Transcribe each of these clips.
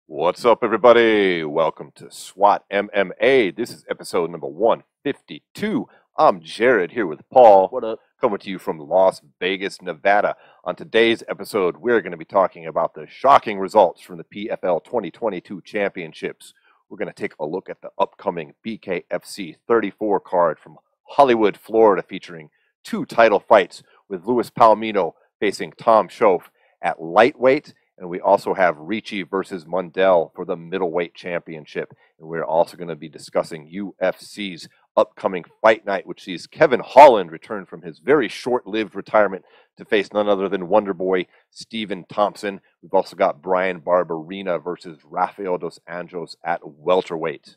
What's up, everybody? Welcome to SWAT MMA. This is episode number 152. I'm Jarrod here with Paul. What up? Coming to you from Las Vegas, Nevada. On today's episode, we're going to be talking about the shocking results from the PFL 2022 championships. We're going to take a look at the upcoming BKFC 34 card from Hollywood, Florida, featuring two title fights with Luis Palomino facing Tom Schoaf at lightweight. And we also have Ricci versus Mundell for the middleweight championship. And we're also going to be discussing UFC's upcoming fight night, which sees Kevin Holland return from his very short-lived retirement to face none other than Wonderboy Stephen Thompson. We've also got Brian Barberena versus Rafael dos Anjos at welterweight.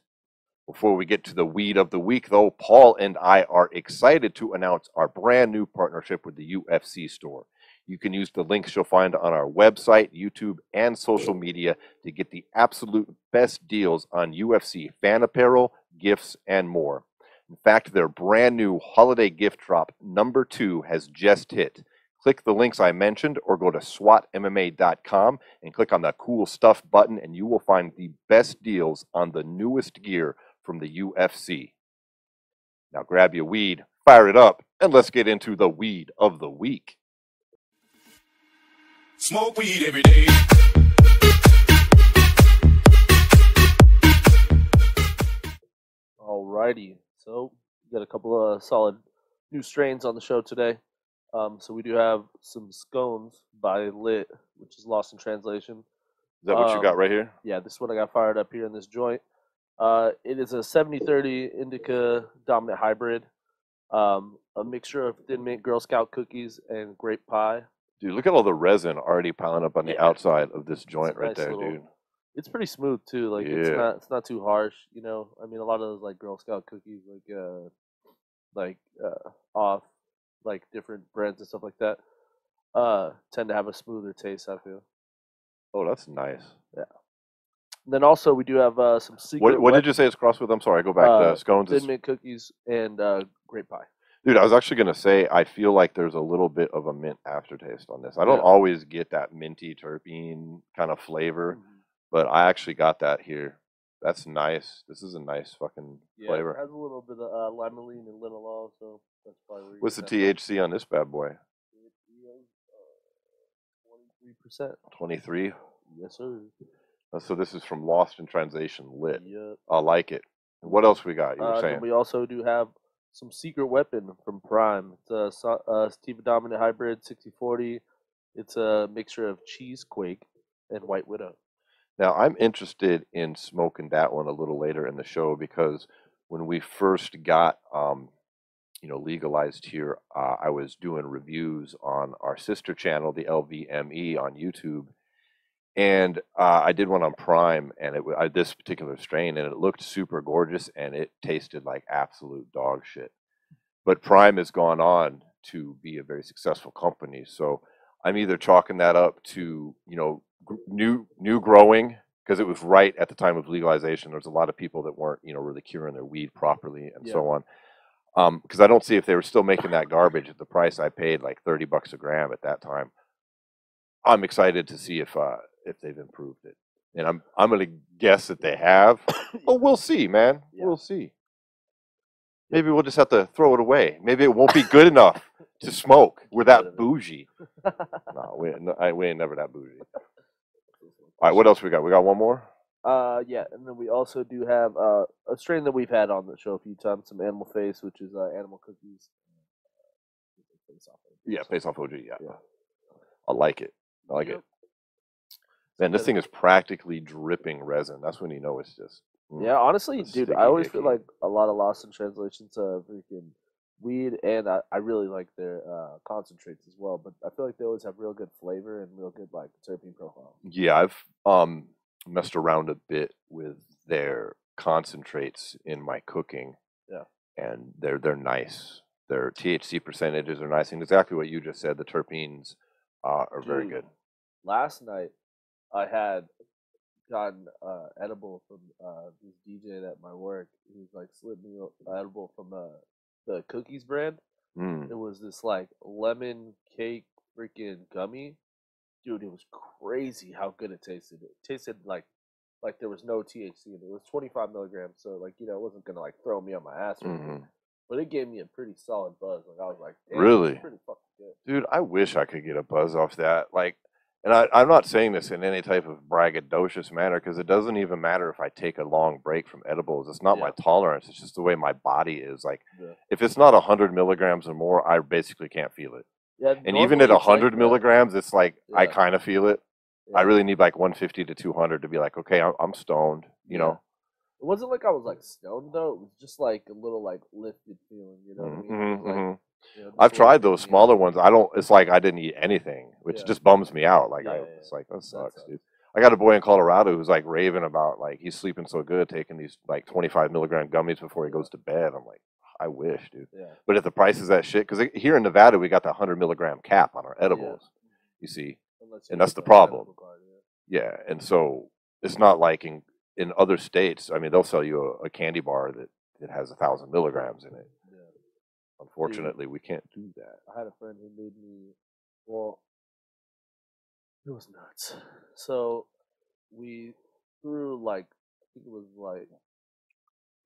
Before we get to the weed of the week, though, Paul and I are excited to announce our brand new partnership with the UFC store. You can use the links you'll find on our website, YouTube, and social media to get the absolute best deals on UFC fan apparel, gifts, and more. In fact, their brand new holiday gift drop number 2 has just hit. Click the links I mentioned or go to SWATMMA.com and click on the cool stuff button and you will find the best deals on the newest gear from the UFC. Now grab your weed, fire it up, and let's get into the weed of the week. Smoke weed every day. Alrighty, so we got a couple of solid new strains on the show today. So we do have some scones by Lit, which is lost in translation. Is that what you got right here? Yeah, this is what I got fired up here in this joint. It is a 70-30 indica dominant hybrid, a mixture of Thin Mint Girl Scout cookies and grape pie. Dude, look at all the resin already piling up on the outside of this joint right there, dude. It's pretty smooth too. Like it's not too harsh, you know. I mean, a lot of those like Girl Scout cookies, off like different brands and stuff like that, tend to have a smoother taste, I feel. Oh, that's nice. Yeah. And then also we do have some secret. What did you say it's crossed with? I'm sorry, go back to scones. Thin Mint cookies and grape pie. Dude, I was actually going to say, I feel like there's a little bit of a mint aftertaste on this. I don't always get that minty terpene kind of flavor, but I actually got that here. That's nice. This is a nice fucking flavor. It has a little bit of limonene and linalool, so that's probably. What's the THC on this bad boy? 23%. 23? Yes, sir. So this is from Lost in Translation Lit. Yep. I like it. What else we got? You were saying? We also do have some secret weapon from Prime. It's a Steve Dominant Hybrid 6040. It's a mixture of Cheesequake and White Widow. Now, I'm interested in smoking that one a little later in the show because when we first got, legalized here, I was doing reviews on our sister channel, the LVME on YouTube, and I did one on Prime, and this particular strain, and it looked super gorgeous, and it tasted like absolute dog shit. But Prime has gone on to be a very successful company, so I'm either chalking that up to new growing because it was right at the time of legalization. There's a lot of people that weren't really curing their weed properly and so on. Because I don't see if they were still making that garbage at the price I paid, like $30 a gram at that time. I'm excited to see if they've improved it, and I'm going to guess that they have. But we'll see, man. Yeah. We'll see. Maybe we'll just have to throw it away. Maybe it won't be good enough to smoke. We're that bougie. No, we ain't never that bougie. All right, what else we got? We got one more? And then we also do have a strain that we've had on the show a few times, some Animal Face, which is Animal Cookies. Face Off OG, yeah. I like it. Man, this thing is practically dripping resin. That's when you know it's just... Yeah, honestly, dude, I always feel like a lot of Lost in Translation's freaking weed, and I really like their concentrates as well, but I feel like they always have real good flavor and real good terpene profile. Yeah, I've messed around a bit with their concentrates in my cooking. Yeah. And they're nice. Their THC percentages are nice, and exactly what you just said, the terpenes are very good. Last night I had gotten edible from this DJ at my work. He was like slipped me edible from the cookies brand. It was this like lemon cake freaking gummy. Dude, it was crazy how good it tasted. It tasted like there was no THC in it. It was 25 milligrams, so like, you know, it wasn't gonna like throw me on my ass or anything. But it gave me a pretty solid buzz. Like, I was like, damn, really? That's pretty fucking good. Dude, I wish I could get a buzz off that. Like, and I'm not saying this in any type of braggadocious manner, because it doesn't even matter if I take a long break from edibles. It's not my tolerance. It's just the way my body is. Like, if it's not 100 milligrams or more, I basically can't feel it. Yeah, and even at 100 milligrams, it's like I kind of feel it. I really need like 150 to 200 to be like, okay, I'm stoned, you know? It wasn't like I was like stoned though. It was just like a little like lifted feeling, you know what I mean? Like, you know, I've tried those smaller ones. It's like I didn't eat anything, which just bums me out. Like, it's like, that sucks, dude. I got a boy in Colorado who's like raving about like he's sleeping so good taking these like 25 milligram gummies before he goes to bed. I'm like, I wish, dude. But if the price is that shit, because here in Nevada we got the 100 milligram cap on our edibles, you see, and that's the problem. Yeah, and so it's not like in other states. I mean, they'll sell you a candy bar that has 1,000 milligrams in it. Unfortunately, we can't do that. I had a friend who made me, well, it was nuts. So we threw like, I think it was like,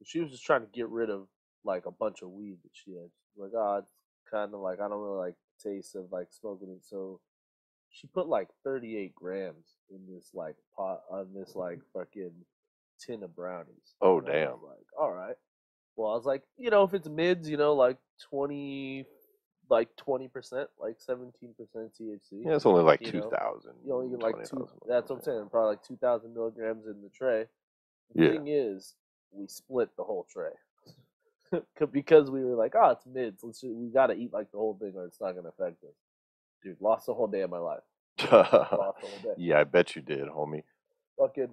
she was just trying to get rid of like a bunch of weed that she had. She's like, oh, it's kind of like, I don't really like the taste of like smoking it. So she put like 38 grams in this like pot on this like fucking tin of brownies. Oh, damn. I was like, all right. Well, I was like, you know, if it's mids, you know, like 20%, like 17% THC. Yeah, it's only like 2,000. You only get like that's what I'm saying, probably like 2,000 milligrams in the tray. The thing is, we split the whole tray. Because we were like, oh, it's mids. We got to eat like the whole thing or it's not going to affect us. Dude, lost the whole day of my life. Lost the whole day. Yeah, I bet you did, homie. Fucking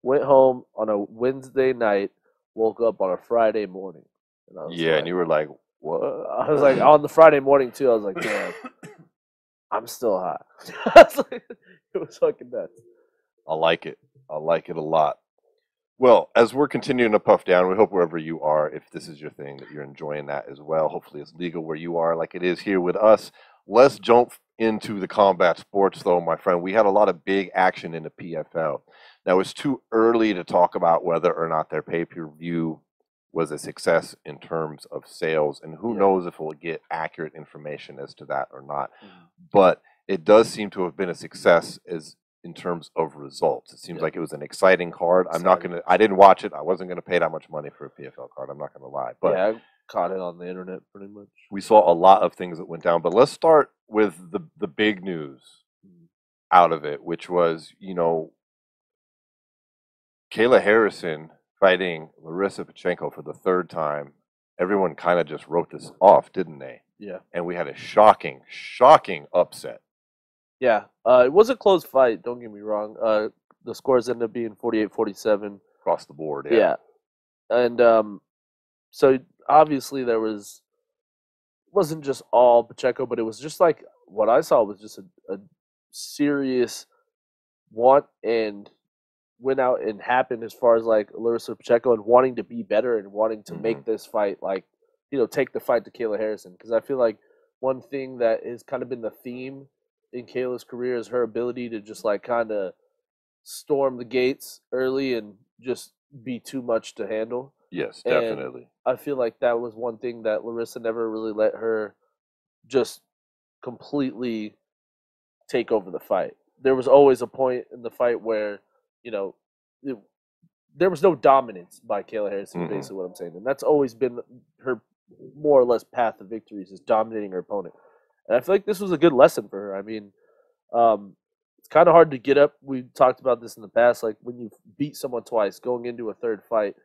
went home on a Wednesday night, woke up on a Friday morning. And I was and you were like, what? I was like, on the Friday morning too, I was like, damn, I'm still high. It was fucking nuts. I like it. I like it a lot. Well, as we're continuing to puff down, we hope wherever you are, if this is your thing, that you're enjoying that as well. Hopefully it's legal where you are like it is here with us. Let's jump into the combat sports, though, my friend. We had a lot of big action in the PFL. Now, it's too early to talk about whether or not their pay-per-view was a success in terms of sales, and who knows if we'll get accurate information as to that or not. But it does seem to have been a success in terms of results. It seems like it was an exciting card. I didn't watch it. I wasn't gonna pay that much money for a PFL card. I'm not gonna lie. But I caught it on the internet pretty much. We saw a lot of things that went down. But let's start with the big news out of it, which was, you know, Kayla Harrison fighting Larissa Pachenko for the third time. Everyone kind of just wrote this off, didn't they? Yeah. And we had a shocking upset. Yeah, it was a close fight, don't get me wrong. The scores ended up being 48-47. Across the board, yeah. And so obviously there wasn't just all Pacheco, but it was just like, what I saw was just a serious want and went out and happened as far as like Larissa Pacheco and wanting to be better and wanting to make this fight, like, you know, take the fight to Kayla Harrison. Because I feel like one thing that has kind of been the theme in Kayla's career is her ability to just like kind of storm the gates early and just be too much to handle. Yes, definitely. And I feel like that was one thing that Larissa never really let her just completely take over the fight. There was always a point in the fight where, you know, there was no dominance by Kayla Harrison, basically what I'm saying. And that's always been her more or less path to victories, is dominating her opponent. And I feel like this was a good lesson for her. I mean, it's kind of hard to get up. We talked about this in the past. Like, when you beat someone twice, going into a third fight,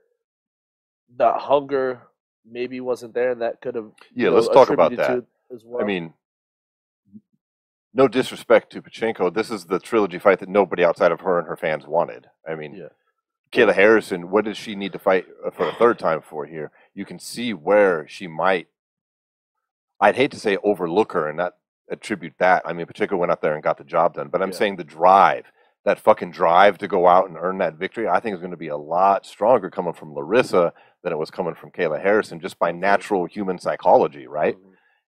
the hunger maybe wasn't there, and that could have let's talk about that as well. I mean, no disrespect to Pachenko, this is the trilogy fight that nobody outside of her and her fans wanted. I mean, Kayla Harrison, what does she need to fight for a third time for here? You can see where she might, I'd hate to say overlook her and not attribute that. I mean, Pacheco went out there and got the job done, but I'm saying the drive, that fucking drive to go out and earn that victory, I think is going to be a lot stronger coming from Larissa than it was coming from Kayla Harrison, just by natural human psychology, right?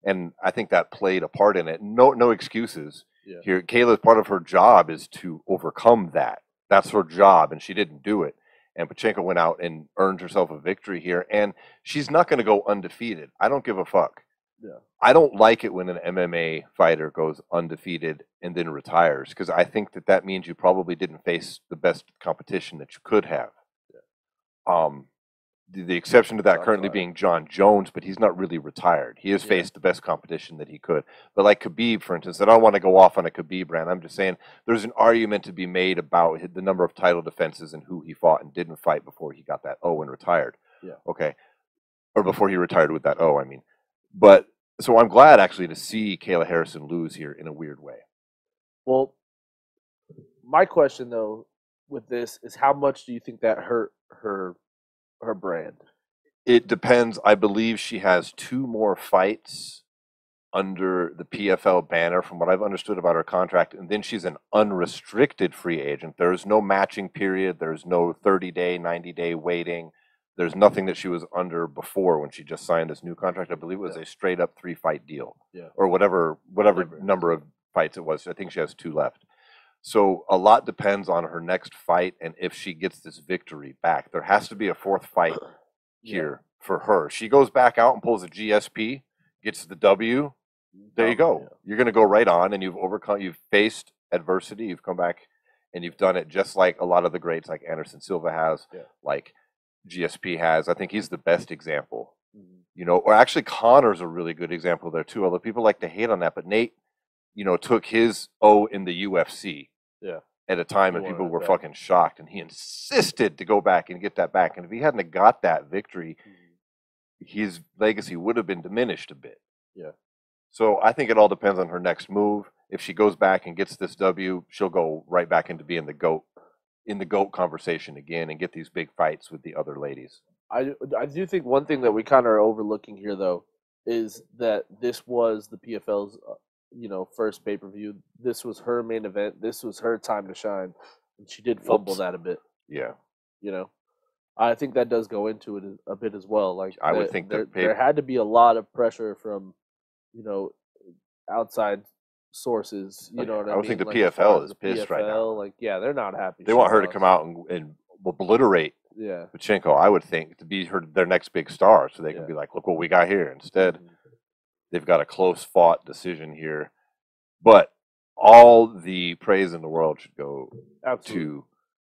And I think that played a part in it. No excuses here. Kayla's part of her job is to overcome that. That's her job, and she didn't do it. And Pachenko went out and earned herself a victory here, and she's not going to go undefeated. I don't give a fuck. Yeah. I don't like it when an MMA fighter goes undefeated and then retires, because I think that means you probably didn't face the best competition that you could have. Yeah. The exception to that currently being Jon Jones, but he's not really retired. He has faced the best competition that he could. But like Khabib, for instance, and I don't want to go off on a Khabib rant. I'm just saying there's an argument to be made about the number of title defenses and who he fought and didn't fight before he got that O and retired. Yeah. Okay. Or before he retired with that O, I mean. But so I'm glad actually to see Kayla Harrison lose here in a weird way. Well, my question though with this is, how much do you think that hurt her brand? It depends. I believe she has 2 more fights under the PFL banner from what I've understood about her contract, and then she's an unrestricted free agent. There's no matching period. There's no 30-day, 90-day waiting. There's nothing that she was under before when she just signed this new contract. I believe it was a straight up 3-fight deal, or whatever number of fights it was. I think she has 2 left. So a lot depends on her next fight and if she gets this victory back. There has to be a 4th fight here for her. She goes back out and pulls a GSP, gets the W. There you go. Yeah. You're going to go right on, and you've faced adversity. You've come back and you've done it just like a lot of the greats, like Anderson Silva has, like GSP has. I think he's the best example. You know, or actually Connor's a really good example there too. Although people like to hate on that, but Nate, you know, took his O in the UFC at a time and people were fucking shocked, and he insisted to go back and get that back. And if he hadn't got that victory, his legacy would have been diminished a bit. Yeah. So I think it all depends on her next move. If she goes back and gets this W, she'll go right back into being the GOAT conversation again and get these big fights with the other ladies. I do think one thing that we kind of are overlooking here, though, is that this was the PFL's first pay-per-view. This was her main event. This was her time to shine, and she did fumble that a bit. Yeah. You know, I think that does go into it a bit as well. Like, I would think there had to be a lot of pressure from, outside sources. You know what I mean? I would think the PFL is pissed right now. Like, they're not happy. They want her to come out and obliterate Pachenko, I would think, to be their next big star, so they can be like, look what we got here. Instead, they've got a close-fought decision here. But all the praise in the world should go to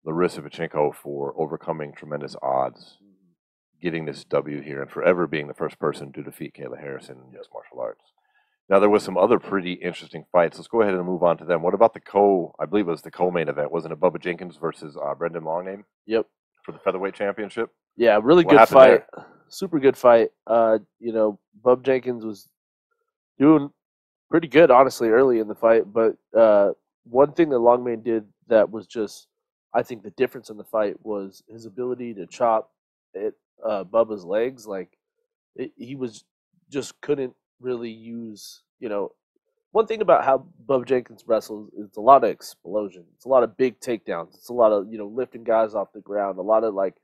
Larissa Pachenko for overcoming tremendous odds, getting this W here, and forever being the first person to defeat Kayla Harrison in mixed martial arts. Now, there was some other pretty interesting fights. Let's go ahead and move on to them. What about I believe it was the co-main event. Wasn't it Bubba Jenkins versus Brendan Longname? Yep. For the featherweight championship? Yeah, really good fight. Super good fight. Bub Jenkins was doing pretty good, honestly, early in the fight. But one thing that Longname did that was just, I think, the difference in the fight was his ability to chop at Bubba's legs. Like, he was just couldn't really use, one thing about how Bub Jenkins wrestles is a lot of explosion. It's a lot of big takedowns. It's a lot of, lifting guys off the ground, a lot of, like,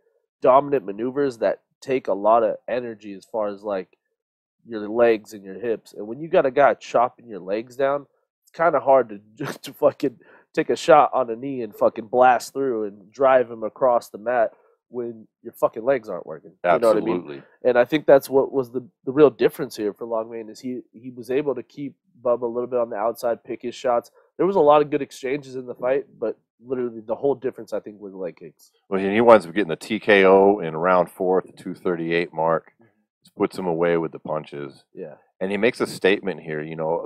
dominant maneuvers that take a lot of energy as far as, like, your legs and your hips. And when you got a guy chopping your legs down, it's kind of hard to fucking take a shot on a knee and fucking blast through and drive him across the mat when your fucking legs aren't working. Absolutely. You know what I mean? And I think that's what was the real difference here for Longname, is he was able to keep Bubba a little bit on the outside, pick his shots. There was a lot of good exchanges in the fight, but literally the whole difference, I think, were the leg kicks. Well, he winds up getting the TKO in round 4 at the 238 mark. Just puts him away with the punches. Yeah. And he makes a statement here.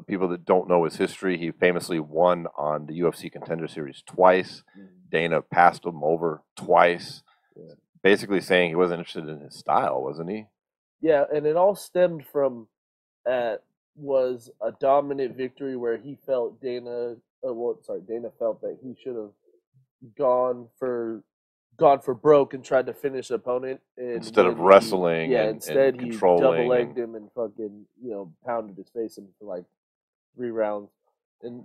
People that don't know his history, he famously won on the UFC Contender Series twice. Dana passed him over twice. Yeah. Basically saying he wasn't interested in his style, wasn't he? Yeah, and it all stemmed from was a dominant victory where he felt Dana felt that he should have gone for broke and tried to finish the opponent instead of wrestling. Instead and he controlling double-legged him and fucking pounded his face in for like 3 rounds. And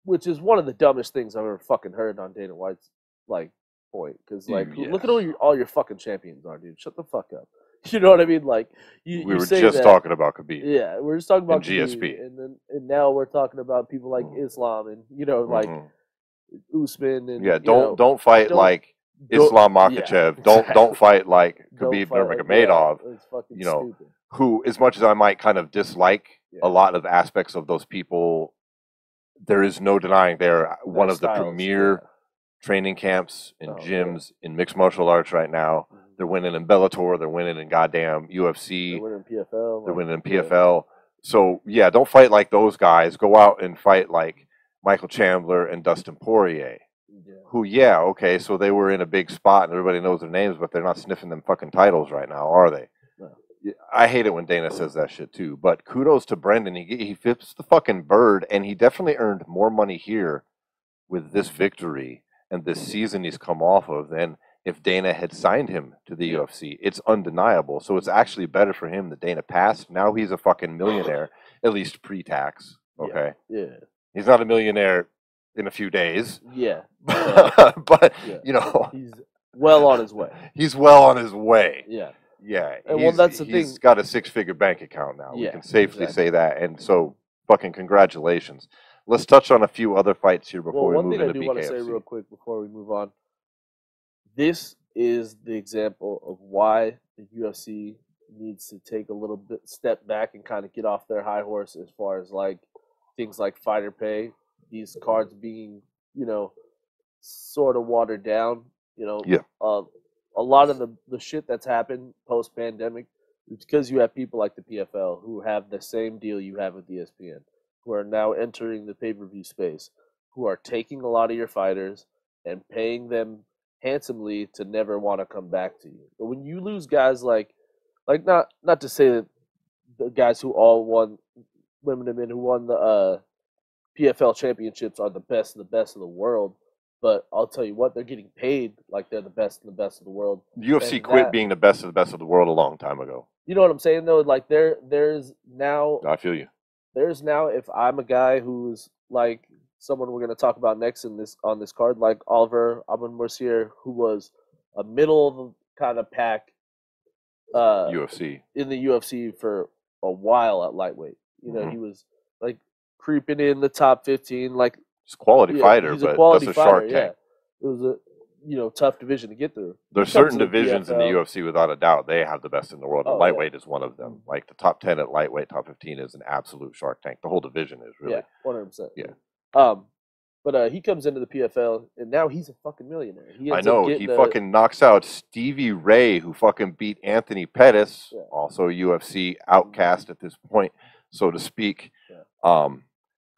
which is one of the dumbest things I've ever fucking heard on Dana White's like point. Because like, look at all your fucking champions are, dude. Shut the fuck up. You know what I mean? Like we were just talking about Khabib. Yeah, we're just talking about Khabib, GSP, and now we're talking about people like Islam and like Usman and don't fight like Islam Makhachev. Don't fight like Khabib Nurmagomedov. It's fucking stupid. Who, as much as I might kind of dislike a lot of aspects of those people, there is no denying they're one of the premier training camps and gyms in mixed martial arts right now. They're winning in Bellator. They're winning in goddamn UFC. They're winning in PFL. They're winning in PFL. So, yeah, don't fight like those guys. Go out and fight like Michael Chandler and Dustin Poirier. Who, okay, so they were in a big spot and everybody knows their names, but they're not sniffing them fucking titles right now, are they? No. I hate it when Dana says that shit too, but kudos to Brendan. He flips the fucking bird, and he definitely earned more money here with this victory and this season he's come off of than if Dana had signed him to the UFC. It's undeniable. So it's actually better for him that Dana passed. Now he's a fucking millionaire, at least pre-tax. Okay? Yeah. He's not a millionaire in a few days. Yeah. But, he's well on his way. He's well on his way. Yeah. Yeah. And that's the thing. He's got a 6-figure bank account now. We can safely say that. And so, fucking congratulations. Let's touch on a few other fights here before we move into BKFC. One thing I do want to say real quick before we move on. This is the example of why the UFC needs to take a little bit step back and kind of get off their high horse as far as like things like fighter pay, these cards being, sort of watered down. A lot of the shit that's happened post pandemic is because you have people like the PFL who have the same deal you have with ESPN, who are now entering the pay-per-view space, who are taking a lot of your fighters and paying them handsomely to never want to come back to you. But when you lose guys like not to say that the guys who all won, women and men who won the PFL championships are the best of the world, but I'll tell you what, they're getting paid like they're the best of the world. UFC quit being the best of the world a long time ago. You know what I'm saying though? Like there's now. I feel you. There's now, if I'm a guy who's like someone we're going to talk about next on this card, like Oliver Aben-Mercier, who was a middle of the kind of pack UFC in the UFC for a while at lightweight. He was like creeping in the top 15. Like he's a quality fighter, he's but a quality that's a fighter, Shark Tank. It was a tough division to get through. There's certain divisions in the UFC, without a doubt, they have the best in the world. Lightweight is one of them. Like the top 10 at lightweight, top 15 is an absolute Shark Tank. The whole division is really. Yeah, 100%. Yeah. But he comes into the PFL, and now he's a fucking millionaire. I know. He fucking knocks out Stevie Ray, who fucking beat Anthony Pettis, also a UFC outcast at this point, so to speak. Yeah.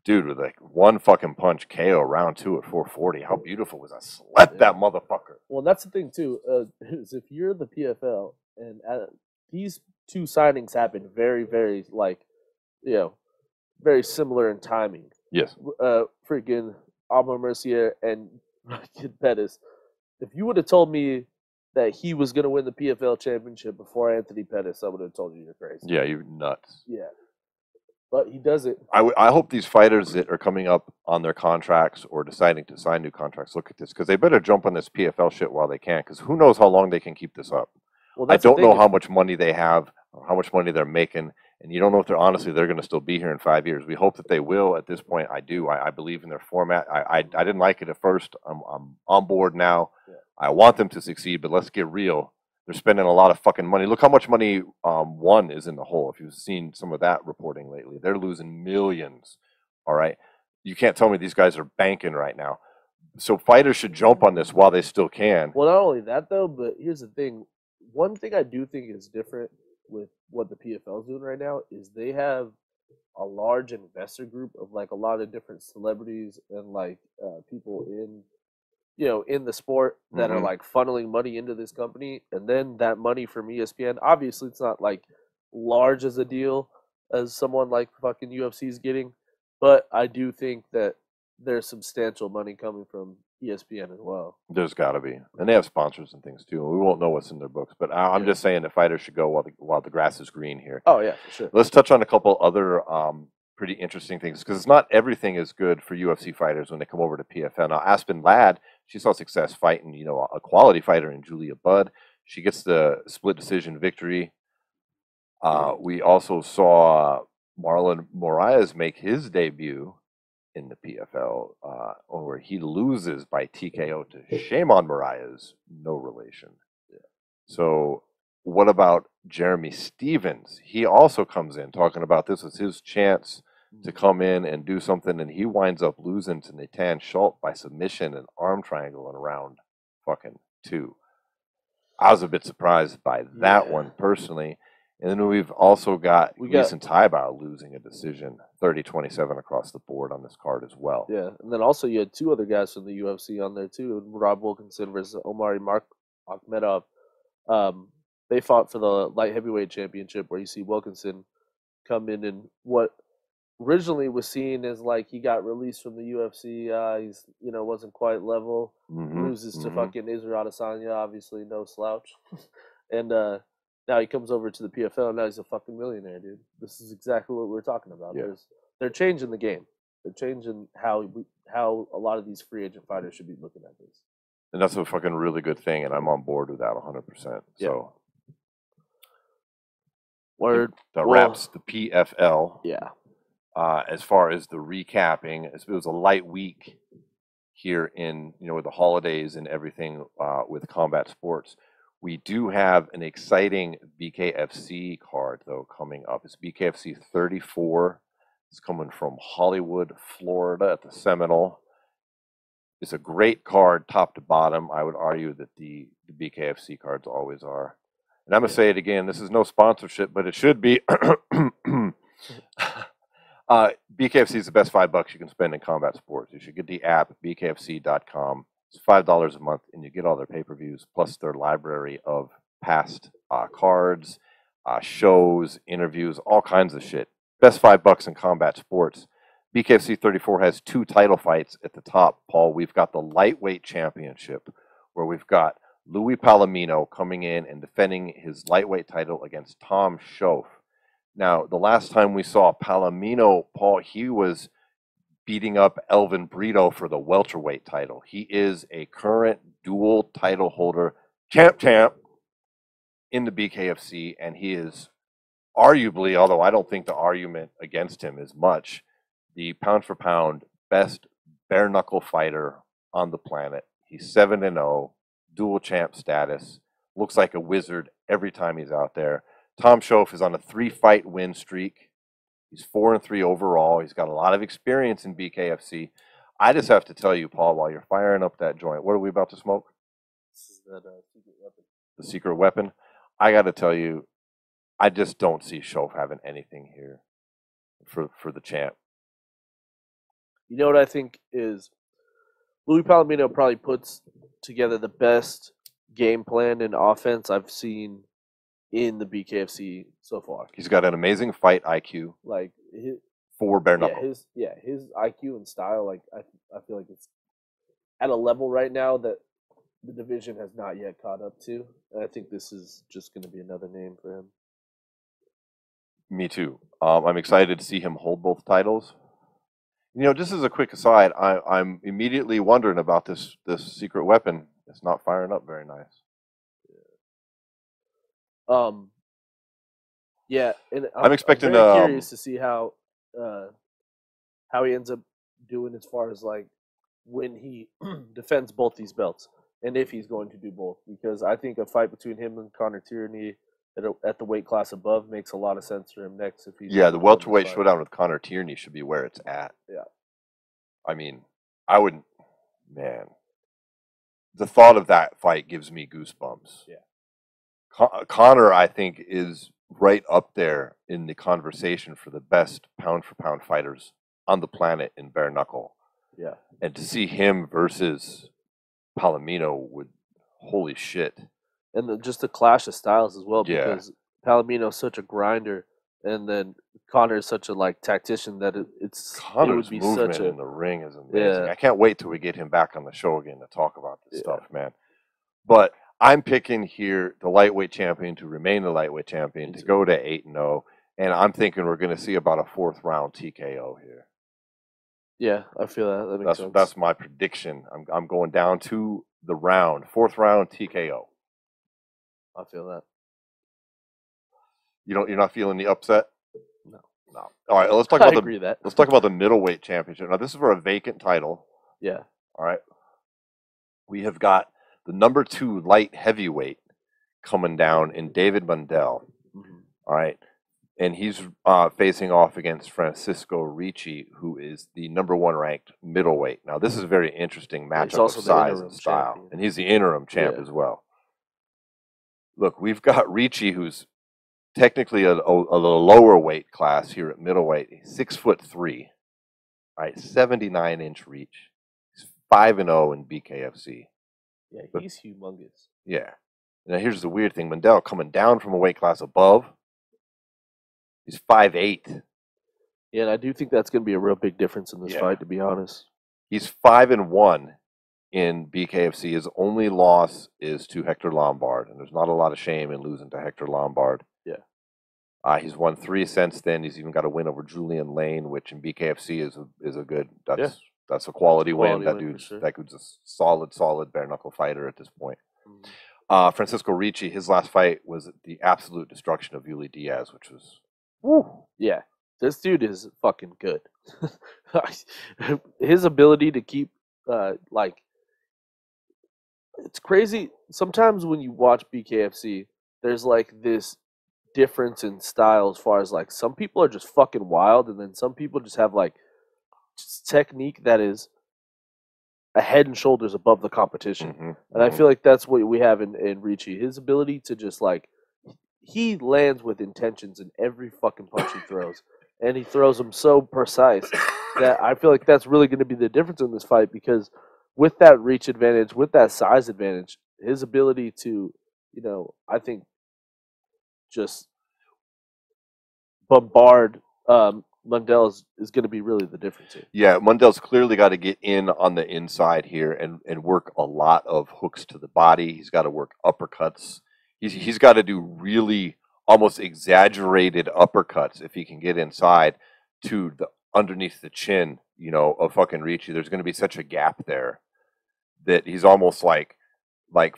Dude, with like one fucking punch KO round 2 at 440. How beautiful was that? Slept that motherfucker. Well, that's the thing, too, is if you're the PFL, and these two signings happened very, very, very similar in timing. Yes. Freaking Aben-Mercier and Pettis. If you would have told me that he was going to win the PFL championship before Anthony Pettis, I would have told you you're crazy. Yeah, you're nuts. Yeah. But he does it. I hope these fighters that are coming up on their contracts or deciding to sign new contracts look at this, because they better jump on this PFL shit while they can, because who knows how long they can keep this up. Well, I don't know how much money they have, or how much money they're making, and you don't know if they're going to still be here in 5 years. We hope that they will. At this point, I do. I believe in their format. I didn't like it at first. I'm on board now. Yeah. I want them to succeed, but let's get real. They're spending a lot of fucking money. Look how much money One is in the hole. If you've seen some of that reporting lately, they're losing millions. All right, you can't tell me these guys are banking right now. So fighters should jump on this while they still can. Well, not only that though, but here's the thing. One thing I do think is different with what the PFL is doing right now is they have a large investor group of like a lot of different celebrities and like people in the sport that are like funneling money into this company, and then that money from ESPN, obviously it's not like large as a deal as someone like fucking UFC is getting, but I do think that there's substantial money coming from ESPN as well. There's got to be, and they have sponsors and things too. We won't know what's in their books, but I'm just saying the fighters should go while the grass is green here. Oh yeah, for sure. Let's touch on a couple other pretty interesting things, because not everything is good for UFC fighters when they come over to PFL. Now, Aspen Ladd, she saw success fighting, you know, a quality fighter in Julia Budd. She gets the split decision victory. We also saw Marlon Moraes make his debut in the PFL, where he loses by TKO to Shaymon Moraes, no relation. Yeah. So what about Jeremy Stevens? He also comes in talking about this was his chance to come in and do something, and he winds up losing to Nathan Schultz by submission and arm triangle in round fucking 2. I was a bit surprised by that one personally. And then we've also got Gleason Tybau losing a decision, 30-27 across the board on this card as well. Yeah, and then also you had 2 other guys from the UFC on there too, Rob Wilkinson versus Omari Akhmedov. They fought for the light heavyweight championship, where you see Wilkinson come in and what originally was seen as like he got released from the UFC. He's, you know, wasn't quite level. Loses to fucking Israel Adesanya, obviously no slouch. And now he comes over to the PFL, and now he's a fucking millionaire, dude. This is exactly what we're talking about. Yeah. They're changing the game. They're changing how a lot of these free agent fighters should be looking at this. And that's a fucking really good thing, and I'm on board with that 100%. Yeah. So Word. That wraps the PFL. Yeah. As far as the recapping, it was a light week here in, you know, with the holidays and everything with combat sports. We do have an exciting BKFC card, though, coming up. It's BKFC 34. It's coming from Hollywood, Florida at the Seminole. It's a great card, top to bottom. I would argue that the BKFC cards always are. And I'm going to say it again. This is no sponsorship, but it should be. BKFC is the best $5 you can spend in combat sports. You should get the app, bkfc.com. It's $5 a month, and you get all their pay-per-views, plus their library of past cards, shows, interviews, all kinds of shit. Best $5 in combat sports. BKFC 34 has 2 title fights at the top, Paul. We've got the lightweight championship, where we've got Louis Palomino coming in and defending his lightweight title against Tom Schoaf. Now, the last time we saw Palomino, Paul, he was beating up Elvin Brito for the welterweight title. He is a current dual title holder, champ in the BKFC, and he is arguably, although I don't think the argument against him is much, the pound-for-pound best bare-knuckle fighter on the planet. He's 7-0, dual champ status, looks like a wizard every time he's out there. Tom Schoaf is on a 3-fight win streak. He's 4-3 overall. He's got a lot of experience in BKFC. I just have to tell you, Paul, while you're firing up that joint, what are we about to smoke? This is that secret weapon. The secret weapon. I got to tell you, I just don't see Schoaf having anything here for the champ. You know what I think is Louis Palomino probably puts together the best game plan and offense I've seen in the BKFC so far. He's got an amazing fight IQ. Like for bare knuckle. His IQ and style, like I feel like it's at a level right now that the division has not yet caught up to. And I think this is just going to be another name for him. Me too. I'm excited to see him hold both titles. You know, just as a quick aside, I'm immediately wondering about this secret weapon. It's not firing up very nice. Yeah, and I'm expecting. I'm very curious to see how he ends up doing as far as like when he defends both these belts, and if he's going to do both, because I think a fight between him and Connor Tierney at the weight class above makes a lot of sense for him next. If he's the welterweight showdown with Connor Tierney should be where it's at. Yeah, I mean, I wouldn't. Man, the thought of that fight gives me goosebumps. Yeah, Connor, I think, is right up there in the conversation for the best pound-for-pound fighters on the planet in bare knuckle. Yeah, and to see him versus Palomino would, holy shit. And just the clash of styles as well, because Palomino's such a grinder, and then Connor is such a like tactician that Connor's movement in the ring is amazing. Yeah. I can't wait till we get him back on the show again to talk about this stuff, man. But I'm picking here the lightweight champion to remain the lightweight champion, to go to 8-0, And I'm thinking we're going to see about a 4th round TKO here. Yeah, I feel that. That makes sense. That's my prediction. I'm going down to the round, 4th round TKO. I feel that. You're not feeling the upset? No. All right, let's talk I about agree that. let's talk about the middleweight championship. Now, this is for a vacant title. Yeah. All right. We have got the number 2 light heavyweight coming down in David Mundell. Mm-hmm. All right. And he's facing off against Francisco Ricci, who is the number 1 ranked middleweight. Now, this is a very interesting matchup of size and style. Champion. And he's the interim champ as well. Look, we've got Ricci, who's technically a lower weight class here at middleweight. He's 6'3", right? 79-inch reach. He's 5-0 in BKFC. Yeah, he's humongous. Yeah. Now here's the weird thing: Mundell coming down from a weight class above. He's 5'8". Yeah, and I do think that's going to be a real big difference in this fight, to be honest. He's 5-1 in BKFC. His only loss is to Hector Lombard, and there's not a lot of shame in losing to Hector Lombard. Yeah. He's won 3 since then. He's even got a win over Julian Lane, which in BKFC is a good. That's a quality win. That dude's a solid bare knuckle fighter at this point. Mm-hmm. Francisco Ricci, his last fight was the absolute destruction of Yuli Diaz, which was. Woo. Yeah, this dude is fucking good. His ability to keep, it's crazy. Sometimes when you watch BKFC, there's like this difference in style as far as like some people are just fucking wild, and then some people just have like just technique that is a head and shoulders above the competition. Mm-hmm. And I feel like that's what we have in Ricci. His ability to just like. He lands with intentions in every fucking punch he throws, and he throws them so precise that I feel like that's really going to be the difference in this fight, because with that reach advantage, with that size advantage, his ability to, I think just bombard Mundell is going to be really the difference here. Yeah, Mundell's clearly got to get in on the inside here and work a lot of hooks to the body. He's got to work uppercuts. He's got to do really almost exaggerated uppercuts if he can get inside to the underneath the chin, of fucking Ricci. There's going to be such a gap there that he's almost like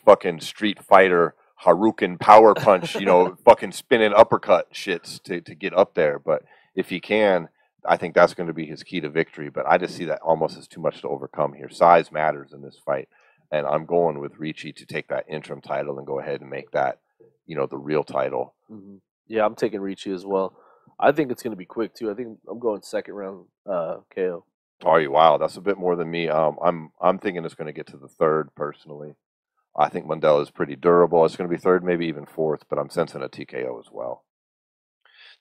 fucking Street Fighter Haruken power punch, fucking spinning uppercut shits to get up there. But if he can, I think that's going to be his key to victory. But I just see that almost as too much to overcome here. Size matters in this fight. And I'm going with Ricci to take that interim title and go ahead and make that, the real title. Mm-hmm. Yeah, I'm taking Ricci as well. I think it's going to be quick too. I think I'm going 2nd round KO. Are you? Wow, that's a bit more than me. I'm thinking it's going to get to the 3rd personally. I think Mundell is pretty durable. It's going to be 3rd, maybe even 4th, but I'm sensing a TKO as well.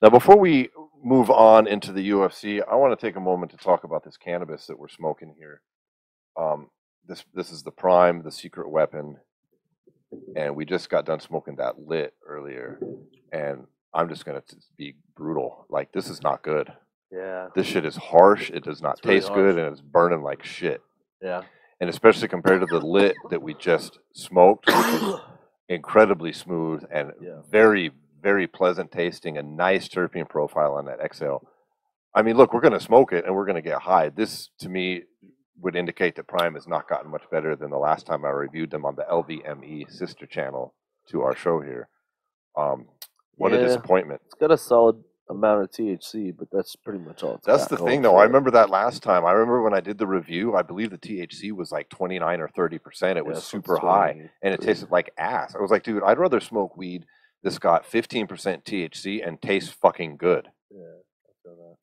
Now, before we move on into the UFC, I want to take a moment to talk about this cannabis that we're smoking here. This is the Prime, the secret weapon, and we just got done smoking that lit earlier, and I'm just going to be brutal. Like, this is not good. Yeah. This shit is harsh. It does not taste good, and it's burning like shit. Yeah. And especially compared to the lit that we just smoked, which is incredibly smooth and very, very pleasant tasting, a nice terpene profile on that exhale. I mean, look, we're going to smoke it, and we're going to get high. This, to me, would indicate that Prime has not gotten much better than the last time I reviewed them on the LVME sister channel to our show here. What a disappointment. It's got a solid amount of THC, but that's pretty much all it's That's the thing, though. I remember that last time. I remember when I did the review, I believe the THC was like 29 or 30%. It was super high, and it tasted like ass. I was like, dude, I'd rather smoke weed that's got 15% THC and tastes fucking good. Yeah, I feel that.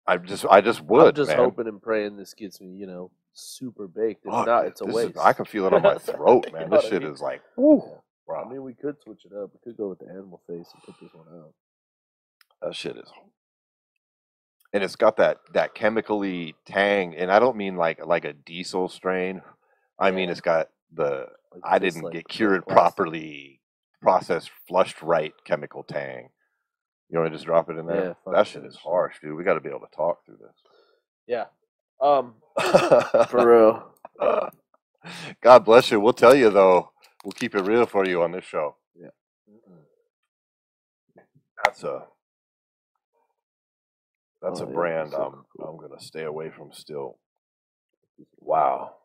I just would. I'm just hoping and praying this gets me, super baked. If not, it's a waste. I can feel it on my throat, man. This shit is like, woo. Bro. I mean, we could switch it up. We could go with the animal face and put this one out. That shit is, and it's got that chemically tang, and I don't mean like a diesel strain. I mean it's got the I didn't get cured properly, processed, flushed right chemical tang. You want to just drop it in there? Yeah, that shit is harsh, dude. We got to be able to talk through this. Yeah. For real. God bless you. We'll tell you, though. We'll keep it real for you on this show. Yeah. That's a That's a brand so cool. I'm gonna stay away from still. Wow.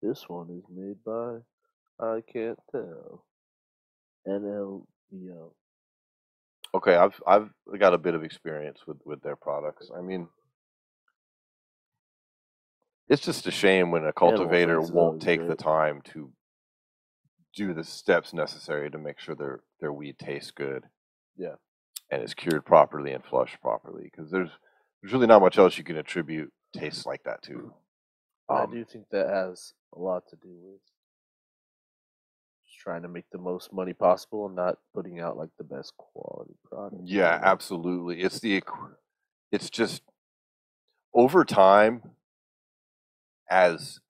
This one is made by I can't tell. NLBO. Okay, I've got a bit of experience with their products. I mean, it's just a shame when a cultivator won't take the time to do the steps necessary to make sure their weed tastes good. Yeah. And is cured properly and flushed properly, because there's really not much else you can attribute tastes like that to. I do think that has a lot to do with just trying to make the most money possible and not putting out like the best quality product. Yeah, absolutely. It's just over time, as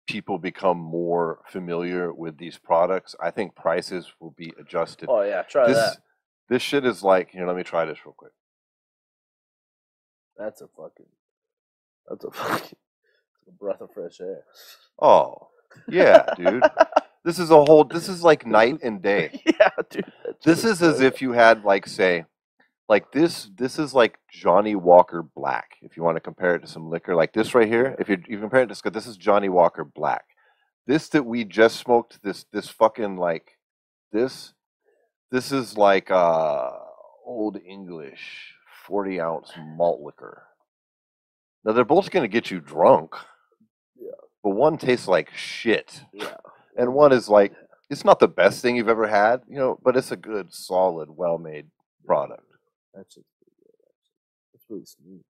people become more familiar with these products, I think prices will be adjusted. Oh yeah, try that. This shit is like, here, let me try this real quick. That's a breath of fresh air. Oh, yeah, dude. This is like night and day. Yeah, dude. This is as if you had, like, say, like this is like Johnny Walker Black. If you want to compare it to some liquor, like this right here, if you compare it to this is Johnny Walker Black. This that we just smoked, this fucking like this is like Old English 40-ounce malt liquor. Now they're both gonna get you drunk. Yeah. But one tastes like shit. Yeah. And one is like, it's not the best thing you've ever had, but it's a good, solid, well-made product. That's just pretty good, actually. That's really smooth.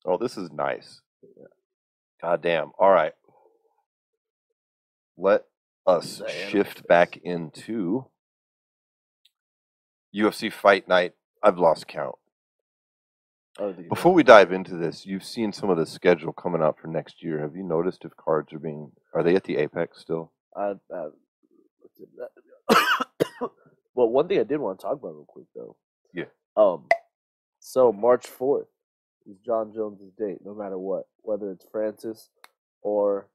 Oh, this is nice. Yeah. God damn. All right. Let us shift back into UFC Fight Night. I've lost count. Before we dive into this, you've seen some of the schedule coming up for next year. Have you noticed if cards are they at the Apex still? Well, one thing I did want to talk about real quick though. Yeah. So March 4th is Jon Jones' date, no matter what, whether it's Francis or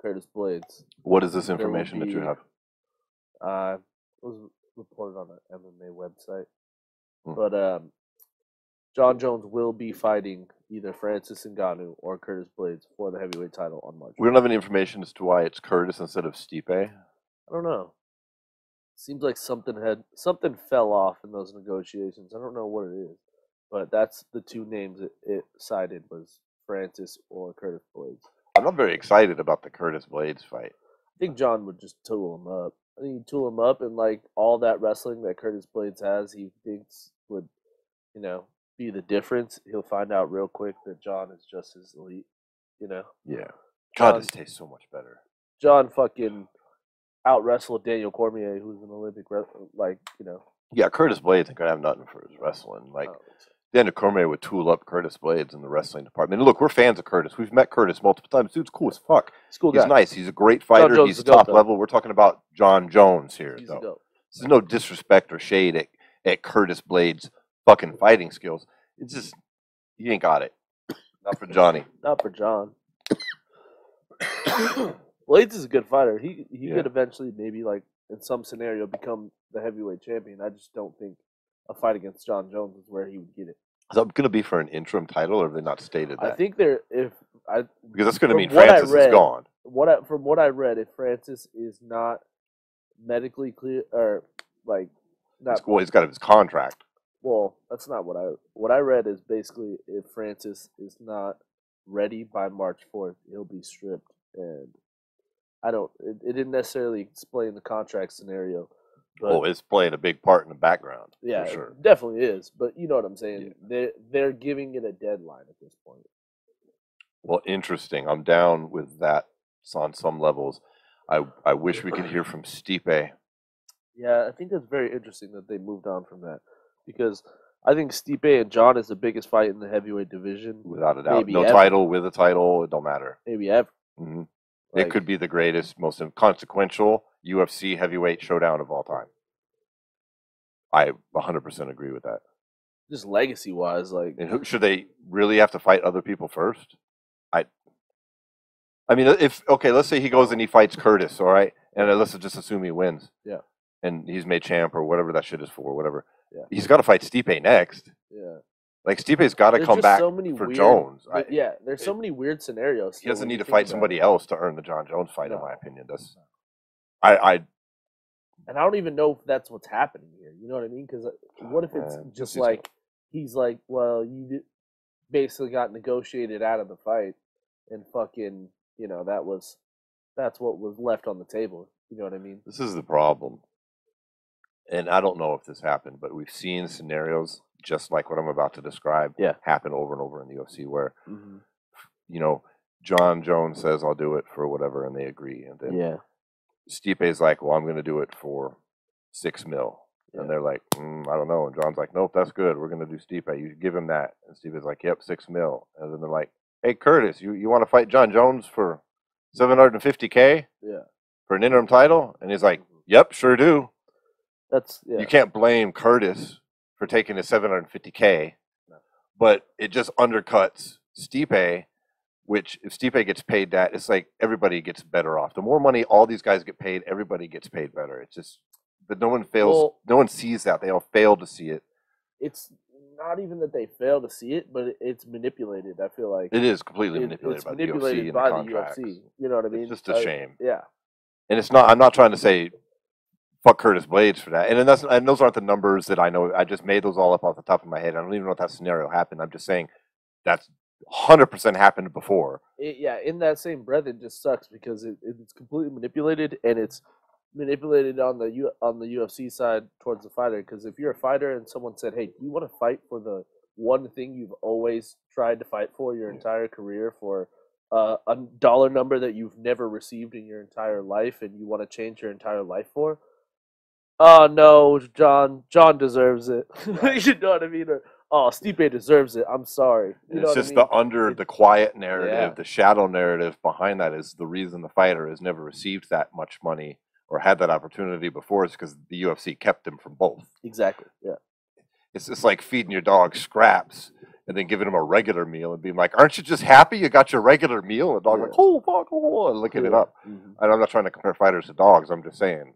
Curtis Blades. What is this information that you have? It was reported on the MMA website. But Jon Jones will be fighting either Francis Ngannou or Curtis Blades for the heavyweight title on March 4th. We don't have any information as to why it's Curtis instead of Stipe. I don't know. Seems like something fell off in those negotiations. I don't know what it is, but that's the two names it cited was Francis or Curtis Blades. I'm not very excited about the Curtis Blades fight. I think Jon would just tool him up. I think he'd tool him up, and like all that wrestling that Curtis Blades has, he thinks would, be the difference. He'll find out real quick that Jon is just as elite. Yeah. God, this tastes so much better. Jon fucking out wrestled Daniel Cormier, who's an Olympic Yeah, Curtis Blades ain't gonna have nothing for his wrestling. Like Daniel Cormier would tool up Curtis Blades in the wrestling department. And look, we're fans of Curtis. We've met Curtis multiple times. Dude's cool as fuck. He's a cool guy. He's nice. He's a great fighter. He's top level. We're talking about Jon Jones here, though. There's no disrespect or shade at Curtis Blades' fucking fighting skills. It's just you ain't got it. Not for Johnny. Not for Jon. Blades is a good fighter. He could eventually maybe like in some scenario become the heavyweight champion. I just don't think a fight against Jon Jones is where he would get it. Is that going to be for an interim title, or have they not stated that? I think because that's going to mean Francis is gone. From what I read, if Francis is not medically clear or like not, well, he's got his contract. Well, that's not what I read is basically if Francis is not ready by March 4th, he'll be stripped. And it didn't necessarily explain the contract scenario. But, it's playing a big part in the background. Yeah, for sure. It definitely is. But you know what I'm saying. Yeah. They're giving it a deadline at this point. Well, interesting. I'm down with that on some levels. I wish we could hear from Stipe. Yeah, I think that's very interesting that they moved on from that. Because I think Stipe and Jon is the biggest fight in the heavyweight division. Without a doubt. Maybe no ever. Title, with a title, it don't matter. Maybe ever. Mm-hmm. It could be the greatest, most consequential UFC heavyweight showdown of all time. I 100% agree with that. Just legacy-wise, like... And should they really have to fight other people first? I mean, let's say he goes and he fights Curtis, all right? And let's just assume he wins. Yeah. And he's made champ or whatever that shit is for, whatever. Yeah. He's got to fight Stipe next. Yeah. Like, Stipe's got to come back for weird, Jones. There's so many weird scenarios. He doesn't need to fight somebody else to earn the Jon Jones fight, in my opinion. And I don't even know if that's what's happening here. You know what I mean? Because what if it's just like he's like, well, you basically got negotiated out of the fight, and fucking, you know, that's what was left on the table. You know what I mean? This is the problem. And I don't know if this happened, but we've seen scenarios just like what I'm about to describe happen over and over in the UFC where, you know, Jon Jones says, I'll do it for whatever, and they agree. And then Stipe's like, well, I'm going to do it for $6 million. And they're like, I don't know. And John's like, nope, that's good. We're going to do Stipe. You give him that. And Stipe's like, yep, $6 million. And then they're like, hey, Curtis, you want to fight Jon Jones for $750K for an interim title? And he's like, yep, sure do. You can't blame Curtis for taking his $750K, but it just undercuts Stipe, which if Stipe gets paid that, it's like everybody gets better off. The more money all these guys get paid, everybody gets paid better. It's just, but no one fails. No one sees that. They all fail to see it. It's not even that they fail to see it, but it's manipulated. I feel like it is completely manipulated by the UFC. You know what I mean? It's just a shame. Yeah, and it's not. I'm not trying to say fuck Curtis Blades for that. And those aren't the numbers that I know. I just made those all up off the top of my head. I don't even know if that scenario happened. I'm just saying that's 100% happened before. In that same breath, it just sucks because it's completely manipulated, and it's manipulated on the UFC side towards the fighter. Because if you're a fighter and someone said, hey, do you want to fight for the one thing you've always tried to fight for your entire career, for a dollar number that you've never received in your entire life, and you want to change your entire life for? Oh no, John deserves it. You know what I mean? Or, oh, Stipe deserves it. I'm sorry. It's just the quiet narrative, the shadow narrative behind that is the reason the fighter has never received that much money or had that opportunity before, is because the UFC kept him from both. Exactly. Yeah. It's just like feeding your dog scraps and then giving him a regular meal and being like, aren't you just happy you got your regular meal? And the dog's like, oh, fuck, oh, and licking it up. And I'm not trying to compare fighters to dogs. I'm just saying,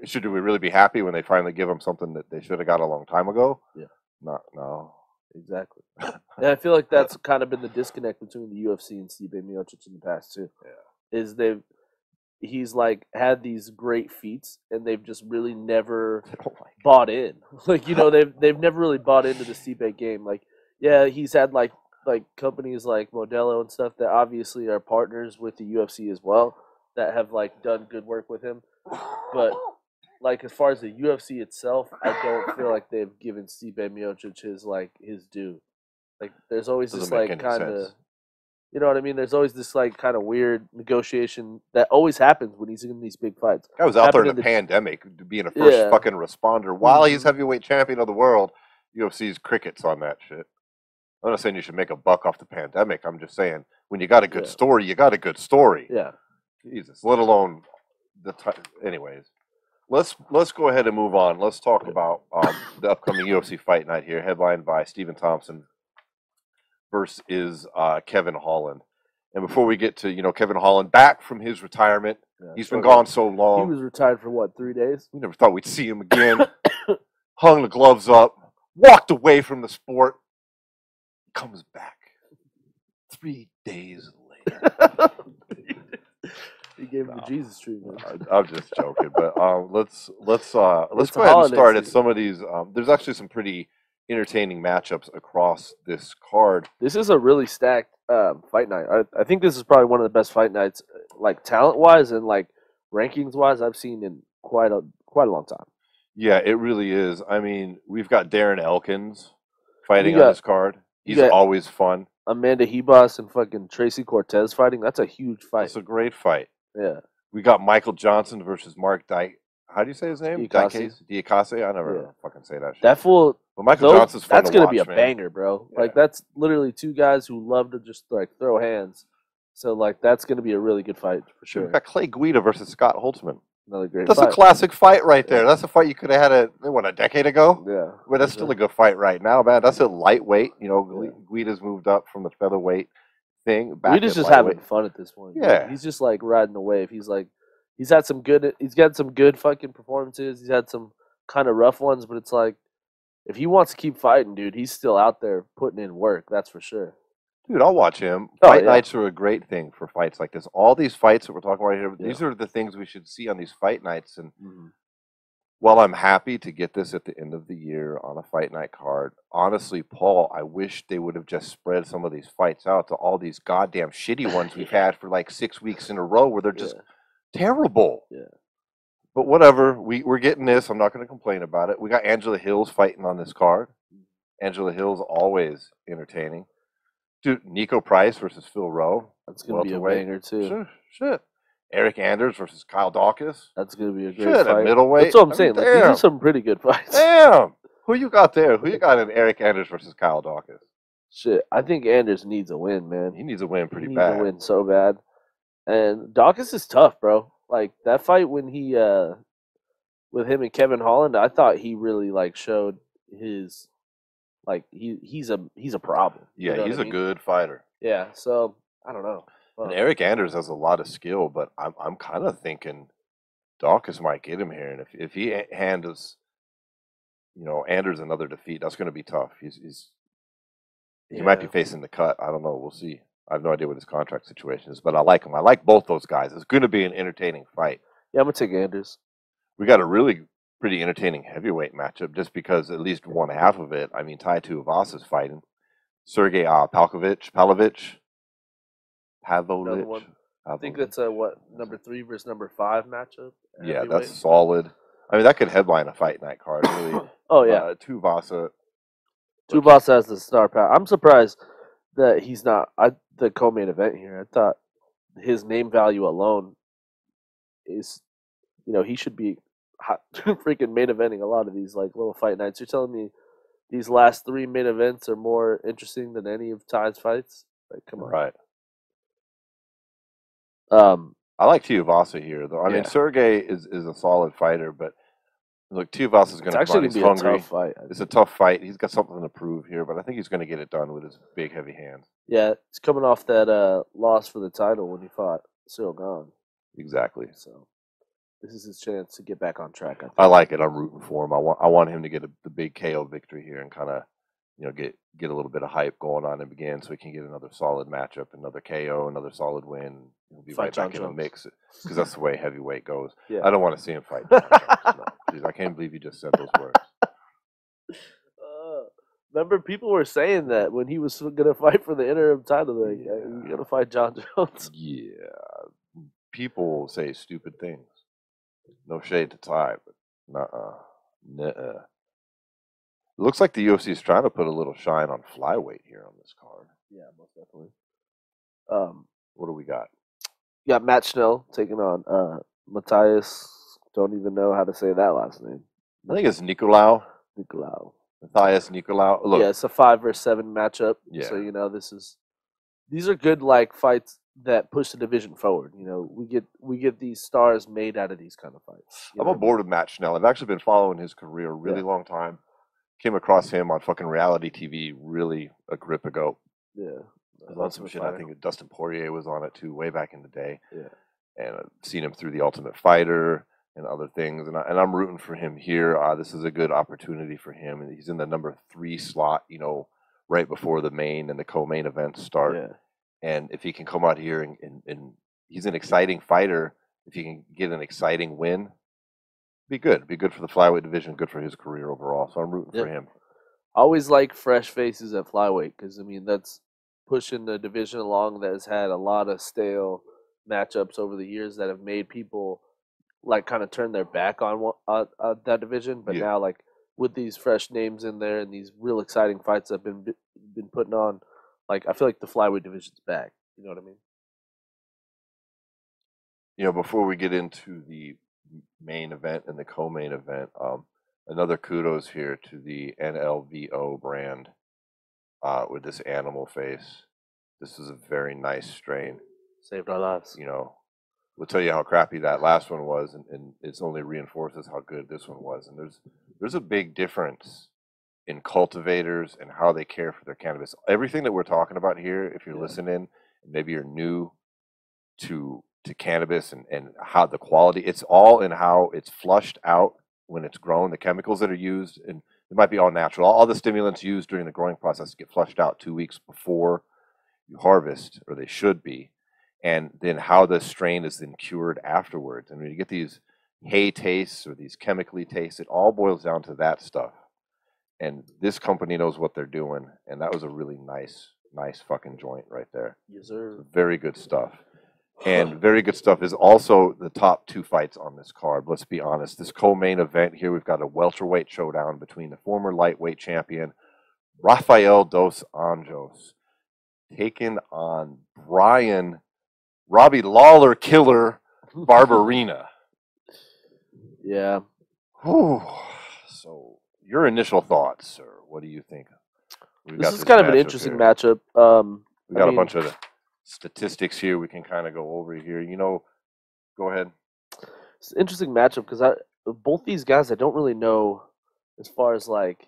should we really be happy when they finally give them something that they should have got a long time ago? Yeah. No. Exactly. And I feel like that's kind of been the disconnect between the UFC and Stipe Miocic in the past too. Yeah. Is he's like had these great feats and they've just really never bought in. Like, you know, they've never really bought into the Stipe game. Like, yeah, he's had like companies like Modelo and stuff that obviously are partners with the UFC as well, that have like done good work with him. But like, as far as the UFC itself, I don't feel like they've given Stipe Miocic his due. Like, there's always this like kind of, you know what I mean? There's always this like kind of weird negotiation that always happens when he's in these big fights. I was out there in the pandemic, being a first fucking responder while he's heavyweight champion of the world. UFC's crickets on that shit. I'm not saying you should make a buck off the pandemic. I'm just saying, when you got a good story, you got a good story. Yeah. Jesus, let alone anyways. Let's go ahead and move on. Let's talk about the upcoming UFC fight night here, headlined by Stephen Thompson versus Kevin Holland. And before we get to, Kevin Holland back from his retirement, he's been gone so long. He was retired for what, 3 days? We never thought we'd see him again. Hung the gloves up, walked away from the sport, comes back 3 days later. He gave him the Jesus treatment. I'm just joking, but let's go ahead and start at some of these. There's actually some pretty entertaining matchups across this card. This is a really stacked fight night. I think this is probably one of the best fight nights, like talent-wise and like rankings-wise, I've seen in quite a long time. Yeah, it really is. I mean, we've got Darren Elkins fighting on this card. He's always fun. Amanda Hebos and fucking Tracy Cortez fighting. That's a huge fight. That's a great fight. Yeah. We got Michael Johnson versus Mark Dyke. How do you say his name? Diakase? I never fucking say that shit. That fool. But Michael Johnson's fun That's to watch, be a banger, bro. Yeah. Like, that's literally two guys who love to just like throw hands. So like, that's gonna be a really good fight for sure. We've got Clay Guida versus Scott Holtzman. Another great fight. That's a classic fight right there. That's a fight you could have had a decade ago? Yeah. But that's still a good fight right now, man. That's a lightweight. Guida's moved up from the featherweight thing. Guida's just having fun at this point. Yeah. He's just like riding the wave. He's got some good fucking performances. He's had some kind of rough ones, but it's like, if he wants to keep fighting, dude, he's still out there putting in work. That's for sure. Dude, I'll watch him. Oh, Fight yeah. nights are a great thing for fights like this. All these fights that we're talking about here, Yeah. these are the things we should see on these fight nights. And Mm-hmm. while I'm happy to get this at the end of the year on a fight night card, honestly, Paul, I wish they would have just spread some of these fights out to all these goddamn shitty ones we've had for like 6 weeks in a row where they're just terrible. Yeah. But whatever, we're getting this. I'm not going to complain about it. We got Angela Hills fighting on this card. Angela Hills always entertaining. Dude, Nico Price versus Phil Rowe. That's going to be a banger, too. Shit. Eric Anders versus Kyle Dawkins. That's going to be a great fight. At middleweight. That's what I'm saying. Like, these are some pretty good fights. Damn. Who you got there? Who you got in Eric Anders versus Kyle Dawkins? Shit. I think Anders needs a win, man. He needs a win pretty bad. He needs a win so bad. And Dawkins is tough, bro. Like, that fight when he, with him and Kevin Holland, I thought he really, like, showed his... Like he's a problem. Yeah, you know he's a good fighter. Yeah, so I don't know. And Eric Anders has a lot of skill, but I'm kind of thinking Dawkins might get him here, and if he hands, Anders another defeat, that's going to be tough. He might be facing the cut. I don't know. We'll see. I have no idea what his contract situation is, but I like him. I like both those guys. It's going to be an entertaining fight. Yeah, I'm gonna take Anders. We got a really pretty entertaining heavyweight matchup just because at least one half of it, I mean, Tai Tuivasa's fighting. Sergey Pavlovich. I think that's a, number 3 versus number 5 matchup? Yeah, that's solid. I mean, that could headline a fight night card, really. Oh, yeah. Tuivasa has the star power. I'm surprised that he's not the co-main event here. I thought his name value alone is, he should be freaking main eventing a lot of these like little fight nights. You're telling me these last 3 main events are more interesting than any of Ty's fights? Like, come on. Right. I like Tuivasa here, though. I mean, Sergey is a solid fighter, but look, Tuivasa's going to come out. He's hungry. A tough fight. It's a tough fight. He's got something to prove here, but I think he's going to get it done with his big, heavy hands. Yeah, it's coming off that loss for the title when he fought Cyril Gane. Exactly. So this is his chance to get back on track. I like it. I'm rooting for him. I want him to get the big KO victory here and kind of, get a little bit of hype going on and begin so he can get another solid matchup, another KO, another solid win. He'll be right back in the mix because that's the way heavyweight goes. Yeah. I don't want to see him fight Jon Jones. No. Jeez, I can't believe you just said those words. Remember, people were saying that when he was going to fight for the interim title, like, you're going to fight Jon Jones. Yeah. People say stupid things. No shade to Ty, but nuh-uh. It looks like the UFC is trying to put a little shine on flyweight here on this card. Yeah, most definitely. What do we got? You got Matt Schnell taking on Matthias. Don't even know how to say that last name. I think it's Nicolau. Matthias Nicolau. Look. Yeah, it's a 5 versus 7 matchup. Yeah. So these are good like fights that push the division forward. We get these stars made out of these kind of fights. I'm on board with Matt Schnell. I've actually been following his career a really long time. Came across him on fucking reality TV really a grip ago. Yeah. On some shit. I think Dustin Poirier was on it too, way back in the day. Yeah. And I've seen him through The Ultimate Fighter and other things. And I'm rooting for him here. This is a good opportunity for him. And he's in the number 3 slot, right before the main and the co-main events start. Yeah. And if he can come out here and he's an exciting fighter, if he can get an exciting win, be good. Be good for the flyweight division, good for his career overall. So I'm rooting for him. I always like fresh faces at flyweight because, that's pushing the division along that has had a lot of stale matchups over the years that have made people, like, kind of turn their back on that division. But now, like, with these fresh names in there and these real exciting fights that have been putting on, like, I feel like the flyweight division's back. You know what I mean? Before we get into the main event and the co-main event, another kudos here to the NLVO brand with this animal face. This is a very nice strain. Saved our lives. We'll tell you how crappy that last one was, and it's only reinforces how good this one was. And there's a big difference in cultivators and how they care for their cannabis. Everything that we're talking about here, if you're listening, maybe you're new to cannabis and how the quality, it's all in how it's flushed out when it's grown, the chemicals that are used, and it might be all natural. All the stimulants used during the growing process get flushed out 2 weeks before you harvest, or they should be, and then how the strain is then cured afterwards. And when you get these hay tastes or these chemically tastes, it all boils down to that stuff. And this company knows what they're doing, and that was a really nice fucking joint right there. Yes, sir. Very good stuff. And very good stuff is also the top 2 fights on this card. Let's be honest. This co-main event here, we've got a welterweight showdown between the former lightweight champion, Rafael dos Anjos, taking on Robbie Lawler killer Barberena. Yeah. Whew. So, your initial thoughts, sir. What do you think? This is kind of an interesting matchup. We got a bunch of statistics here we can kind of go over here. You know, go ahead. It's an interesting matchup because both these guys, I don't really know as far as like.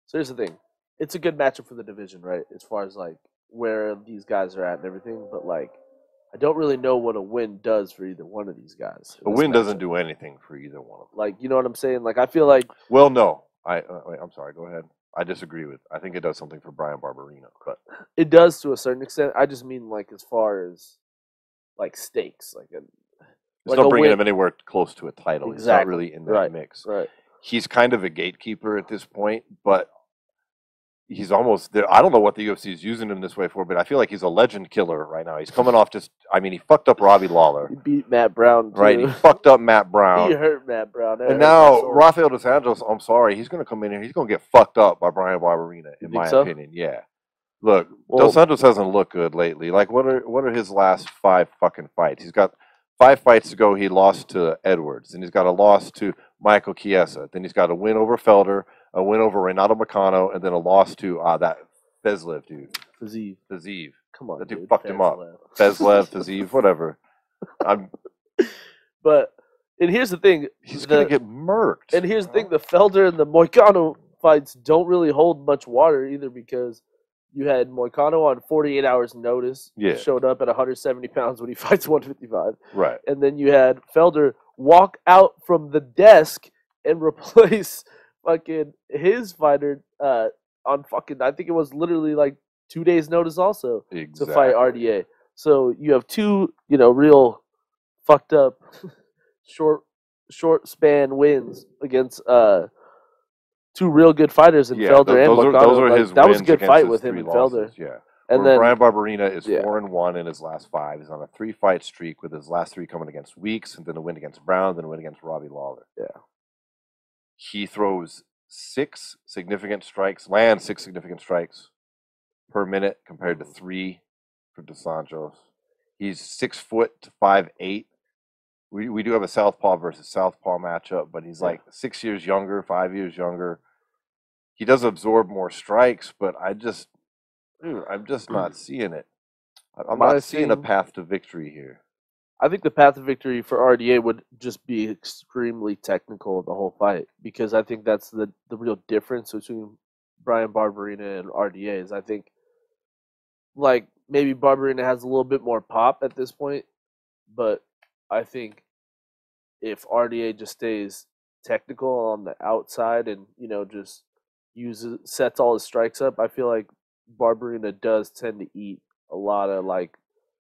So here's the thing: it's a good matchup for the division, right? As far as like where these guys are at and everything, but like I don't really know what a win does for either one of these guys. A win doesn't do anything for either one of them. Like, you know what I'm saying? Like, I feel like. Well, no, wait, I'm sorry. Go ahead. I disagree with. I think it does something for Bryan Barberena, but it does to a certain extent. I just mean like as far as like stakes, like it's not bringing him anywhere close to a title. Exactly. He's not really in that mix. Right. He's kind of a gatekeeper at this point, but he's almost there. I don't know what the UFC is using him this way for, but I feel like he's a legend killer right now. He's coming off he fucked up Robbie Lawler. He beat Matt Brown, too. Right? He fucked up Matt Brown. He hurt Matt Brown. And now Rafael dos Anjos, I'm sorry, he's going to come in here. He's going to get fucked up by Bryan Barberena, in my opinion. Yeah. Look, dos Anjos hasn't looked good lately. Like, what are his last 5 fucking fights? He's got 5 fights ago. He lost to Edwards. Then he's got a loss to Michael Chiesa. Then he's got a win over Felder, a win over Renato Moicano, and then a loss to that Fezlev dude. Fiziev. Come on, that dude fucked him up. Fezlev, Fiziev, whatever. But, and here's the thing. He's going to get murked. And here's the thing. The Felder and the Moicano fights don't really hold much water either because you had Moicano on 48 hours notice. Yeah. Showed up at 170 pounds when he fights 155. Right. And then you had Felder walk out from the desk and replace fucking his fighter on fucking, I think it was literally like 2 days notice also to fight RDA. So you have 2, real fucked up short span wins against 2 real good fighters in Felder and Moicano. Those are his that was a good fight with him and Felder. Yeah. And then Bryan Barberena is 4-1 in his last 5. He's on a 3-fight streak with his last 3 coming against Weeks, and then a win against Brown, then a win against Robbie Lawler. Yeah. He throws 6 significant strikes, lands 6 significant strikes per minute compared to 3 for dos Anjos. He's 6 foot to 5'8". We do have a southpaw versus southpaw matchup, but he's like 6 years younger, 5 years younger. He does absorb more strikes, but I'm just not seeing it. I'm not seeing a path to victory here. I think the path to victory for RDA would just be extremely technical the whole fight, because I think that's the real difference between Bryan Barberena and RDA is I think like maybe Barberena has a little bit more pop at this point, but I think if RDA just stays technical on the outside and just sets all his strikes up, I feel like Barberena does tend to eat a lot of like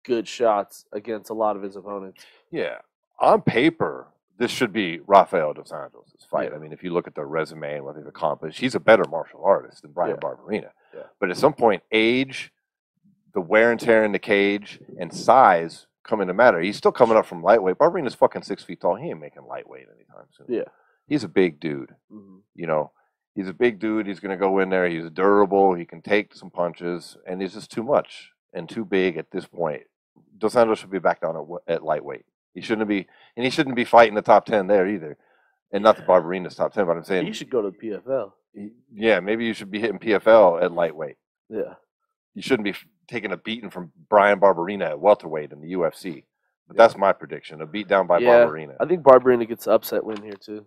good shots against a lot of his opponents. Yeah. On paper, this should be Rafael dos Anjos' fight. Yeah. I mean, if you look at the resume and what they've accomplished, he's a better martial artist than Bryan Barberena. Yeah. But at some point, age, the wear and tear in the cage, and size come into matter. He's still coming up from lightweight. Barberena's fucking 6 feet tall. He ain't making lightweight anytime soon. Yeah. He's a big dude. Mm-hmm. He's a big dude. He's going to go in there. He's durable. He can take some punches, and he's just too much and too big at this point. Dos Anjos should be back down at lightweight. He shouldn't be fighting the top 10 there either. And not the Barberena's top 10, but I'm saying he should go to PFL. Yeah, maybe you should be hitting PFL at lightweight. Yeah. You shouldn't be taking a beating from Bryan Barberena at welterweight in the UFC. But that's my prediction, a beat down by Barberena. I think Barberena gets an upset win here too.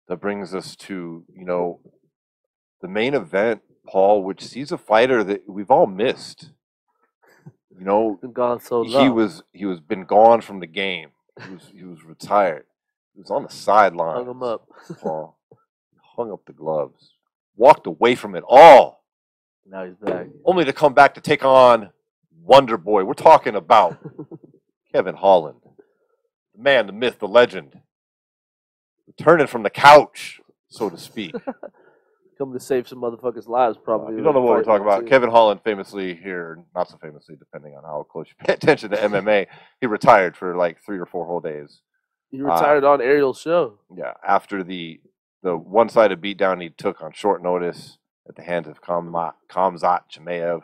That brings us to, the main event, Paul, which sees a fighter that we've all missed. Been gone so long. He was been gone from the game. He was retired. was on the sidelines. Hung him up. Paul hung up the gloves, walked away from it all. Now he's back. Only to come back to take on Wonderboy. We're talking about Kevin Holland, the man, the myth, the legend, returning from the couch, so to speak. Come to save some motherfuckers' lives, probably. You don't know what we're talking about. Kevin Holland famously here, not so famously, depending on how close you pay attention to MMA, he retired for like 3 or 4 whole days. He retired on Ariel's show. Yeah, after the one-sided beatdown he took on short notice at the hands of Khamzat Chimaev.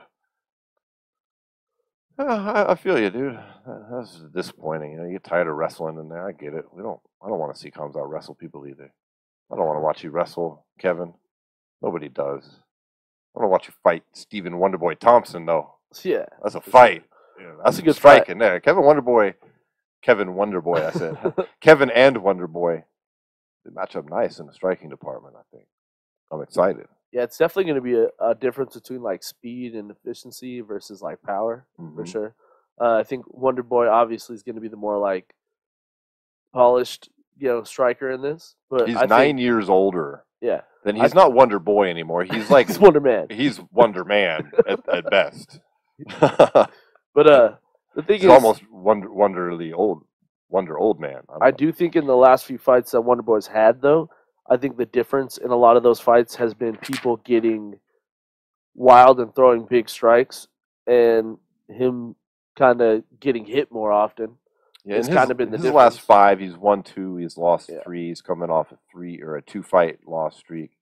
I feel you, dude. That's disappointing. You know, you get tired of wrestling in there. I get it. I don't want to see Khamzat wrestle people either. I don't want to watch you wrestle, Kevin. Nobody does. I want to watch you fight Stephen Wonderboy Thompson, though. Yeah. That's a fight. Yeah, that's a good strike in there. Kevin Wonderboy, I said. Kevin and Wonderboy, they match up nice in the striking department, I think. I'm excited. Yeah, it's definitely going to be a difference between like speed and efficiency versus like power, for sure. I think Wonderboy obviously is going to be the more like polished, striker in this. But he's 9 years older. Yeah. Then he's not Wonder Boy anymore. He's like he's Wonderman. He's Wonderman at best. But the thing he's is, almost Wonder old man. I do think in the last few fights that Wonderboy's had, though, I think the difference in a lot of those fights has been people getting wild and throwing big strikes, and him kind of getting hit more often. Yeah, it's kind of been the difference. Last 5, he's won 2, he's lost 3. He's coming off a 2-fight loss streak.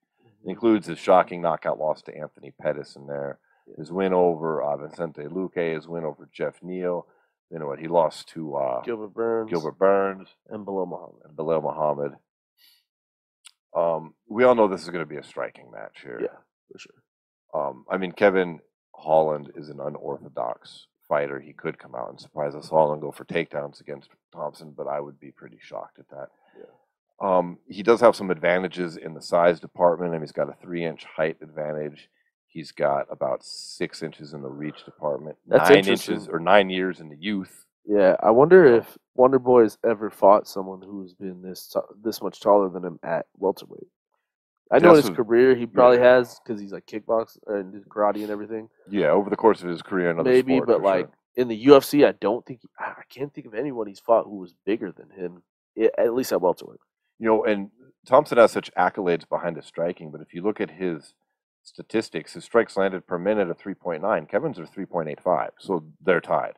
It includes his shocking knockout loss to Anthony Pettis in there. His win over Vicente Luque, his win over Jeff Neal. You know what? He lost to Gilbert Burns and Bilal Muhammad. We all know this is going to be a striking match here. Yeah, for sure. I mean, Kevin Holland is an unorthodox fighter. He could come out and surprise us all and go for takedowns against Thompson, but I would be pretty shocked at that. Yeah. He does have some advantages in the size department. I mean, he's got a 3-inch height advantage. He's got about 6 inches in the reach department. That's 9 inches or 9 years in the youth. Yeah, I wonder if Wonderboy's ever fought someone who's been this much taller than him at welterweight. I know in his career he probably has, because he's like kickbox and karate and everything. Yeah, over the course of his career, maybe, but like in the UFC, I can't think of anyone he's fought who was bigger than him, at least at welterweight. You know, and Thompson has such accolades behind his striking, but if you look at his statistics, his strikes landed per minute are 3.9. Kevin's are 3.85, so they're tied.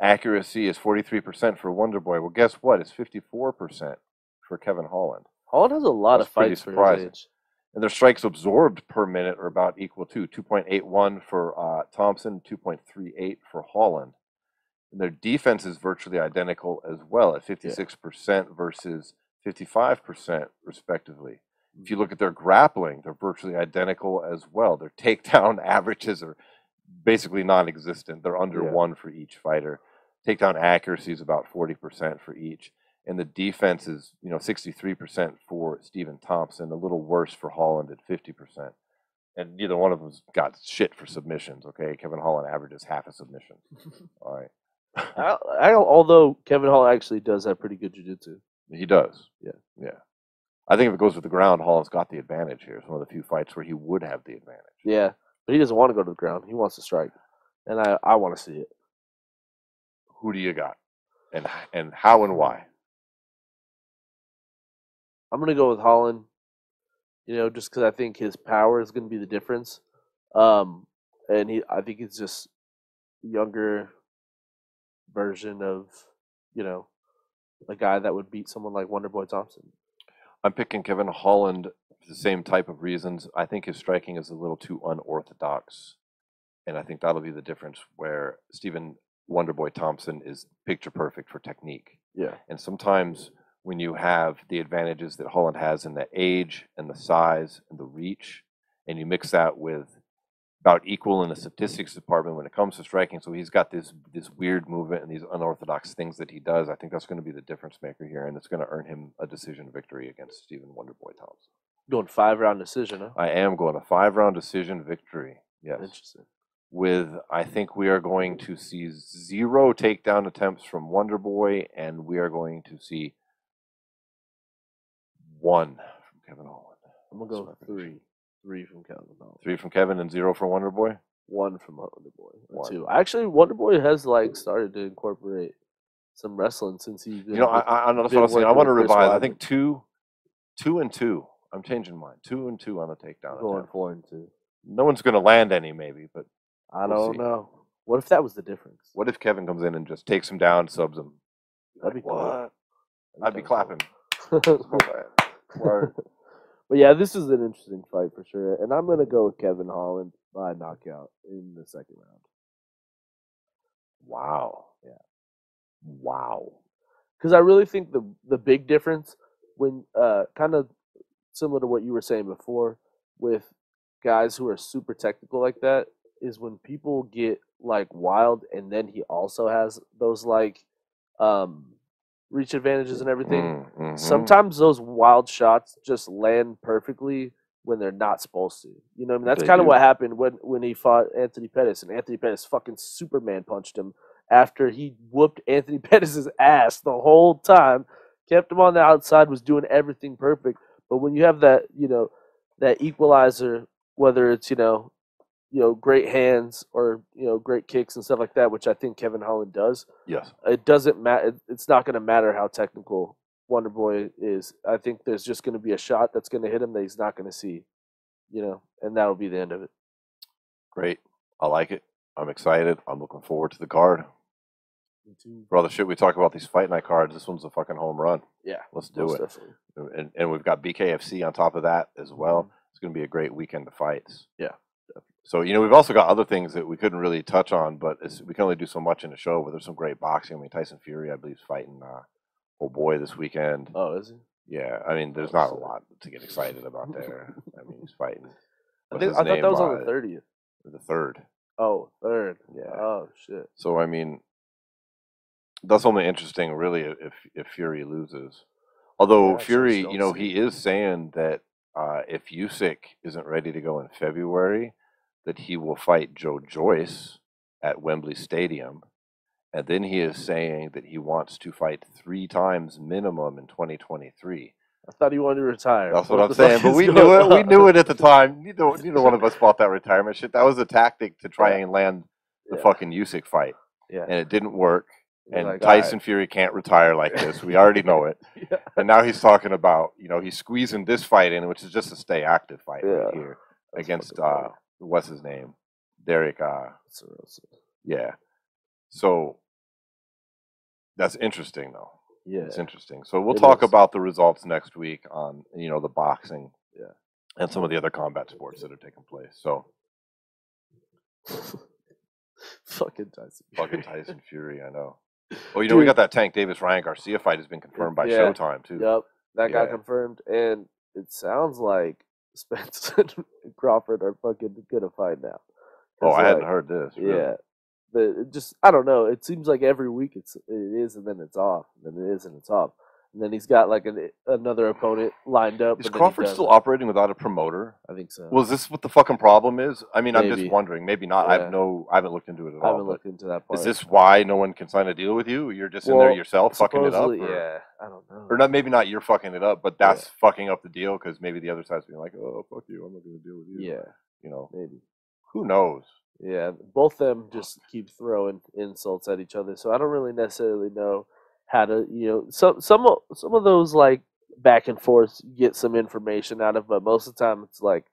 Accuracy is 43% for Wonderboy. Well, guess what? It's 54% for Kevin Holland. Holland has a lot of fights for his age. And their strikes absorbed per minute are about equal to 2.81 for Thompson, 2.38 for Holland. And their defense is virtually identical as well at 56% versus 55% respectively. If you look at their grappling, they're virtually identical as well. Their takedown averages are basically non-existent. They're under 1 for each fighter. Takedown accuracy is about 40% for each. And the defense is, 63% for Stephen Thompson, a little worse for Holland at 50%. And neither one of them's got shit for submissions, okay? Kevin Holland averages half a submission. All right. Although Kevin Holland actually does have pretty good jiu-jitsu. He does. Yeah. I think if it goes with the ground, Holland's got the advantage here. It's one of the few fights where he would have the advantage. Yeah, but he doesn't want to go to the ground. He wants to strike. And I want to see it. Who do you got? And how and why? I'm going to go with Holland, just because I think his power is going to be the difference. And I think he's just a younger version of, a guy that would beat someone like Wonderboy Thompson. I'm picking Kevin Holland for the same type of reasons. I think his striking is a little too unorthodox. And I think that'll be the difference where Stephen Wonderboy Thompson is picture perfect for technique. Yeah. And sometimes when you have the advantages that Holland has in the age and the size and the reach, and you mix that with about equal in the statistics department when it comes to striking, so he's got this weird movement and these unorthodox things that he does, I think that's going to be the difference maker here, and it's going to earn him a decision victory against Stephen Wonderboy Thompson. Going 5-round decision, huh? I am going a 5-round decision victory, yes. Interesting. I think we are going to see 0 takedown attempts from Wonderboy, and we are going to see 1 from Kevin Holland. I'm gonna go 3. 3 from Kevin Holland. 3 from Kevin and 0 for Wonderboy. 1 from Wonderboy. Or 2. Actually, Wonderboy has like started to incorporate some wrestling since he's been. You know, I know that's what I was saying. I want to revise. I think 2 and 2. I'm changing mine. 2 and 2 on the takedown. Going 4 and 2. No one's going to land any, maybe, but I don't know. What if that was the difference? What if Kevin comes in and just takes him down, subs him? That'd be cool. What? I'd be clapping. But yeah, this is an interesting fight for sure, and I'm gonna go with Kevin Holland by knockout in the second round. Wow. Yeah. Wow. Because I really think the big difference when kind of similar to what you were saying before with guys who are super technical like that is when people get like wild, and then he also has those like reach advantages and everything. Sometimes those wild shots just land perfectly when they're not supposed to. You know what I mean? That's kind of what happened when he fought Anthony Pettis, and Anthony Pettis fucking Superman punched him after he whooped Anthony Pettis' ass the whole time, kept him on the outside, was doing everything perfect. But when you have that, that equalizer, whether it's, great hands or, great kicks and stuff like that, which I think Kevin Holland does. Yes. It doesn't matter. It's not going to matter how technical Wonderboy is. I think there's just going to be a shot that's going to hit him that he's not going to see, and that'll be the end of it. Great. I like it. I'm excited. I'm looking forward to the card. Me too. For all the shit we talk about these fight night cards, this one's a fucking home run. Yeah. Let's do it. Definitely. And we've got BKFC on top of that as well. It's going to be a great weekend of fights. Yeah. So, we've also got other things that we couldn't really touch on, but we can only do so much in a show, but there's some great boxing. I mean, Tyson Fury, I believe, is fighting old boy this weekend. Oh, is he? Yeah. I mean, there's not a lot to get excited about there. I mean, he's fighting. I thought that was on the 30th. The 3rd. Oh, 3rd. Yeah. Oh, shit. So, I mean, that's only interesting, really, if Fury loses. Although Fury, he is saying that if Usyk isn't ready to go in February, that he will fight Joe Joyce at Wembley Stadium. And then he is saying that he wants to fight 3 times minimum in 2023. I thought he wanted to retire. That's what I'm saying. But we knew it. We knew it at the time. Neither one of us fought that retirement shit. That was a tactic to try and land the fucking Usyk fight. Yeah. And it didn't work. And like, Tyson Fury can't retire like this. We already know it. And now he's talking about, he's squeezing this fight in, which is just a stay active fight right here against, what's his name? Derek. Yeah. So that's interesting, though. Yeah. It's interesting. So we'll talk about the results next week on, the boxing and some of the other combat sports that are taking place. So. Fucking Tyson Fury, I know. Oh, we got that Tank Davis Ryan Garcia fight has been confirmed by Showtime too. Yep, that got confirmed, and it sounds like Spence and Crawford are fucking gonna fight now. Oh, I hadn't heard this. Really. Yeah, I don't know. It seems like every week it is, and then it's off, and then it is, and it's off. And then he's got like another opponent lined up. Is Crawford still operating without a promoter? I think so. Well, is this what the fucking problem is? I mean, Maybe. I'm just wondering. Maybe not. Yeah. I haven't looked into it at all. I haven't looked into that part. Is this why no one can sign a deal with you? You're just in there yourself fucking it up? Yeah, I don't know. Or not? Maybe not you're fucking it up, but that's fucking up the deal because maybe the other side's being like, oh, fuck you, I'm not going to deal with you. Yeah. Maybe. Who knows? Yeah, both of them just keep throwing insults at each other, so I don't really necessarily know how to, some of those like back and forth get some information out of, but most of the time it's like,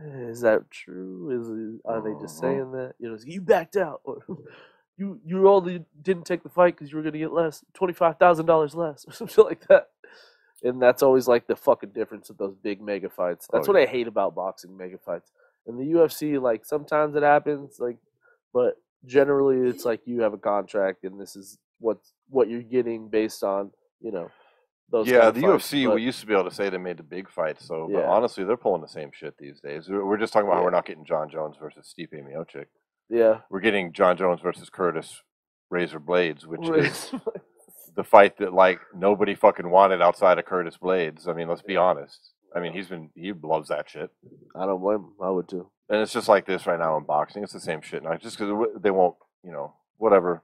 is that true? Are they just saying that? You backed out, or you only didn't take the fight because you were going to get $25,000 less, or something like that. And that's always like the fucking difference of those big mega fights. That's what I hate about boxing mega fights. In the UFC, like sometimes it happens, like, but generally it's like you have a contract and this is what you're getting based on, those. Yeah, the UFC, we used to be able to say they made the big fights, but honestly, they're pulling the same shit these days. We're just talking about how we're not getting Jon Jones versus Stipe Miocic. Yeah. We're getting Jon Jones versus Curtis Razor Blades, which is the fight that, like, nobody fucking wanted outside of Curtis Blades. I mean, let's be honest. I mean, he loves that shit. I don't blame him. I would too. And it's just like this right now in boxing. It's the same shit now. Just because they won't, whatever.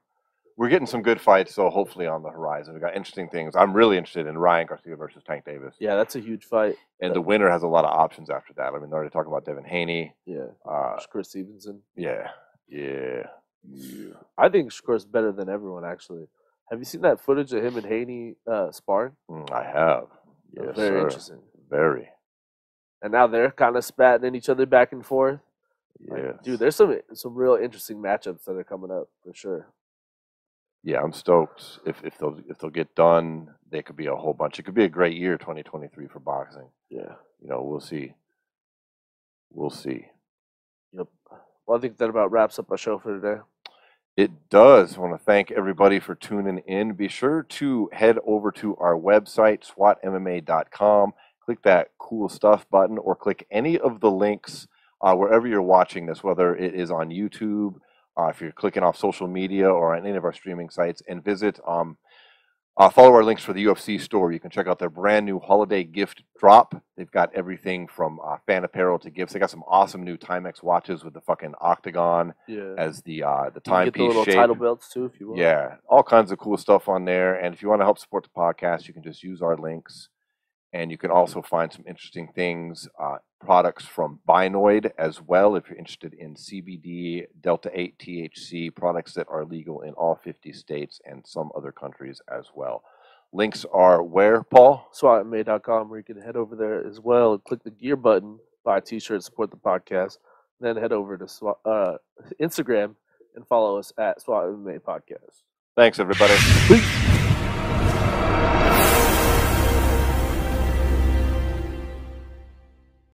we're getting some good fights, so hopefully on the horizon. We got interesting things. I'm really interested in Ryan Garcia versus Tank Davis. Yeah, that's a huge fight. And the winner has a lot of options after that. I mean, they're already talking about Devin Haney. Yeah. Chris Stevenson. Yeah. I think Shakur's better than everyone, actually. Have you seen that footage of him and Haney sparring? I have. Yes, very interesting. Very. And now they're kind of spatting at each other back and forth. Yeah. Like, dude, there's some real interesting matchups that are coming up for sure. Yeah, I'm stoked. If they'll get done, they could be a whole bunch. It could be a great year, 2023 for boxing. Yeah. We'll see. We'll see. Yep. Well, I think that about wraps up our show for today. It does. I want to thank everybody for tuning in. Be sure to head over to our website, SWATMMA.com. Click that cool stuff button or click any of the links wherever you're watching this, whether it is on YouTube, if you're clicking off social media or on any of our streaming sites, and visit, follow our links for the UFC store. You can check out their brand new holiday gift drop. They've got everything from fan apparel to gifts. They got some awesome new Timex watches with the fucking octagon as the timepiece shape. The little title belts too, if you want. Yeah, all kinds of cool stuff on there. And if you want to help support the podcast, you can just use our links. And you can also find some interesting things, products from Binoid as well, if you're interested in CBD, Delta-8 THC, products that are legal in all 50 states and some other countries as well. Links are where, Paul? SWATMMA.com, where you can head over there as well and click the gear button, buy a t-shirt, support the podcast. Then head over to Instagram and follow us at SWATMMA Podcast. Thanks, everybody. Peace.